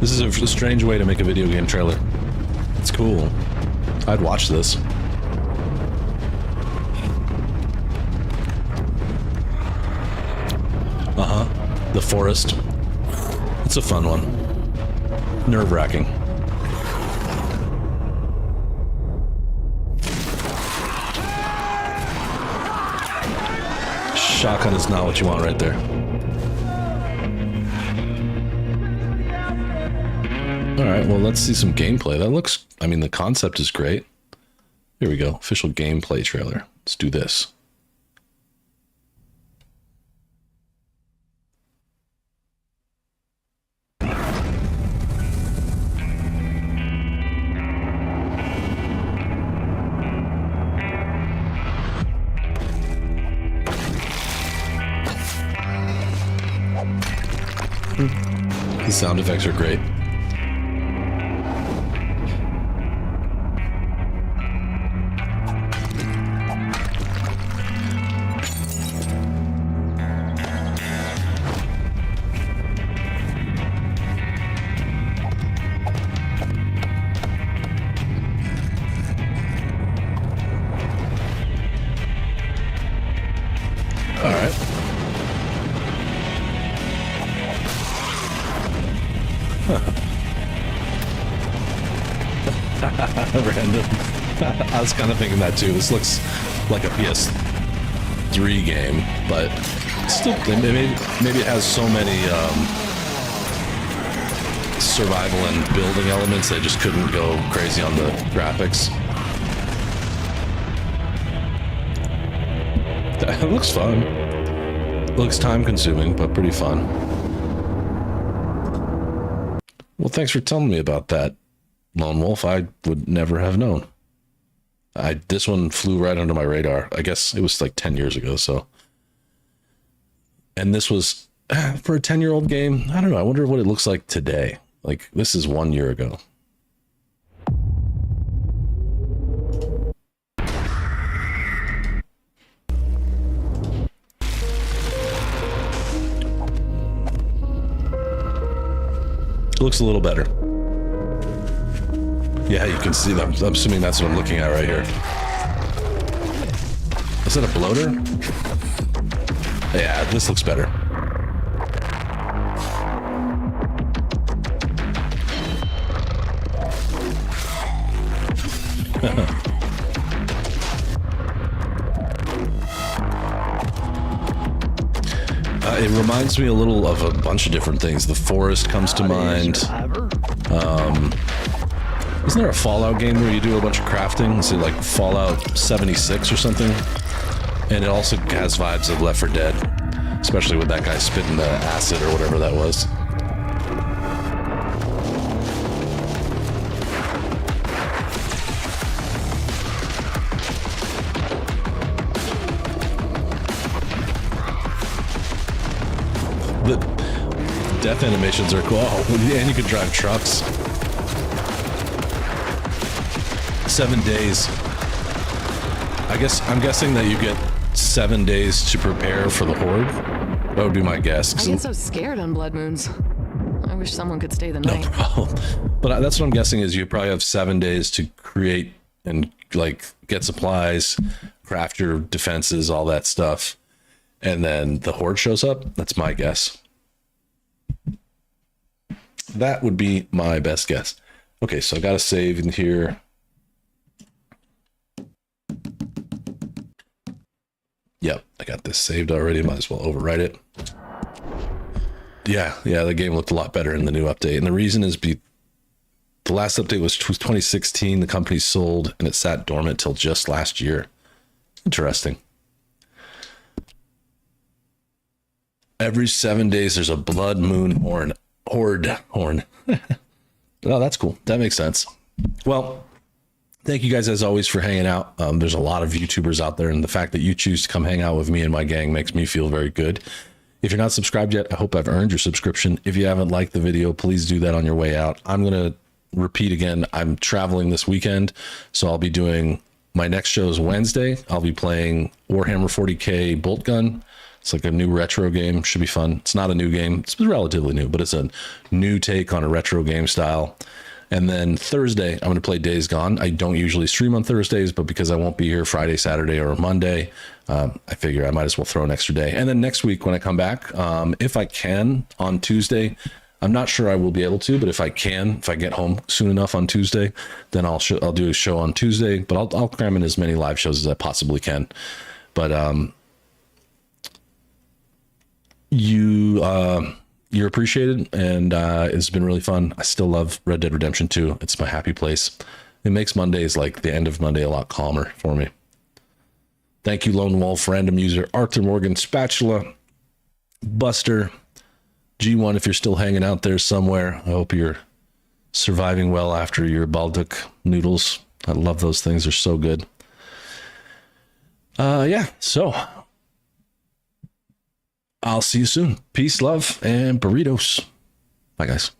This is a strange way to make a video game trailer. It's cool. I'd watch this. Uh-huh. The forest. It's a fun one. Nerve-wracking. Shotgun is not what you want right there. Alright, well, let's see some gameplay. That looks... I mean, the concept is great. Here we go. Official gameplay trailer. Let's do this. The sound effects are great. Random. I was kind of thinking that too. This looks like a PS3 game, but still, maybe it has so many survival and building elements they just couldn't go crazy on the graphics. It looks fun. It looks time-consuming, but pretty fun. Well, thanks for telling me about that, Lone Wolf. I would never have known. This one flew right under my radar. I guess it was like 10 years ago. So, and this was for a 10-year-old game. I don't know. I wonder what it looks like today. Like this is 1 year ago. It looks a little better. Yeah, you can see them. I'm assuming that's what I'm looking at right here. Is that a bloater? Yeah, this looks better. It reminds me a little of a bunch of different things. The forest comes to mind. Isn't there a Fallout game where you do a bunch of crafting? Is it like Fallout 76 or something? And it also has vibes of Left 4 Dead, especially with that guy spitting the acid or whatever that was. The death animations are cool. Oh, and you can drive trucks. 7 days. I'm guessing that you get 7 days to prepare for the horde. That would be my guess. I get so scared on blood moons. I wish someone could stay the night. No problem. But that's what I'm guessing is you probably have 7 days to create and like get supplies, craft your defenses, all that stuff. And then the horde shows up. That's my guess. That would be my best guess. Okay, so I got to save in here. Yep, I got this saved already. Might as well overwrite it. Yeah, the game looked a lot better in the new update. And the reason is the last update was 2016. The company sold and it sat dormant till just last year. Interesting. Every 7 days, there's a blood moon horde. Oh, that's cool. That makes sense. Well, thank you guys as always for hanging out. There's a lot of YouTubers out there, and the fact that you choose to come hang out with me and my gang makes me feel very good. If you're not subscribed yet, I hope I've earned your subscription. If you haven't liked the video, please do that on your way out. I'm going to repeat again. I'm traveling this weekend, so I'll be doing my next show is Wednesday. I'll be playing Warhammer 40K Bolt Gun. It's like a new retro game. Should be fun. It's not a new game. It's relatively new, but it's a new take on a retro game style. And then Thursday, I'm going to play Days Gone. I don't usually stream on Thursdays, but because I won't be here Friday, Saturday, or Monday, I figure I might as well throw an extra day. And then next week when I come back, if I can on Tuesday, I'm not sure I will be able to, but if I get home soon enough on Tuesday, then I'll do a show on Tuesday, but I'll cram in as many live shows as I possibly can. But you're appreciated, and it's been really fun. I still love Red Dead Redemption 2. It's my happy place. It makes Mondays, like the end of Monday, a lot calmer for me. Thank you, Lone Wolf, Random User, Arthur Morgan, Spatula, Buster, G1, if you're still hanging out there somewhere. I hope you're surviving well after your Baldock noodles. I love those things. They're so good. So I'll see you soon. Peace, love, and burritos. Bye, guys.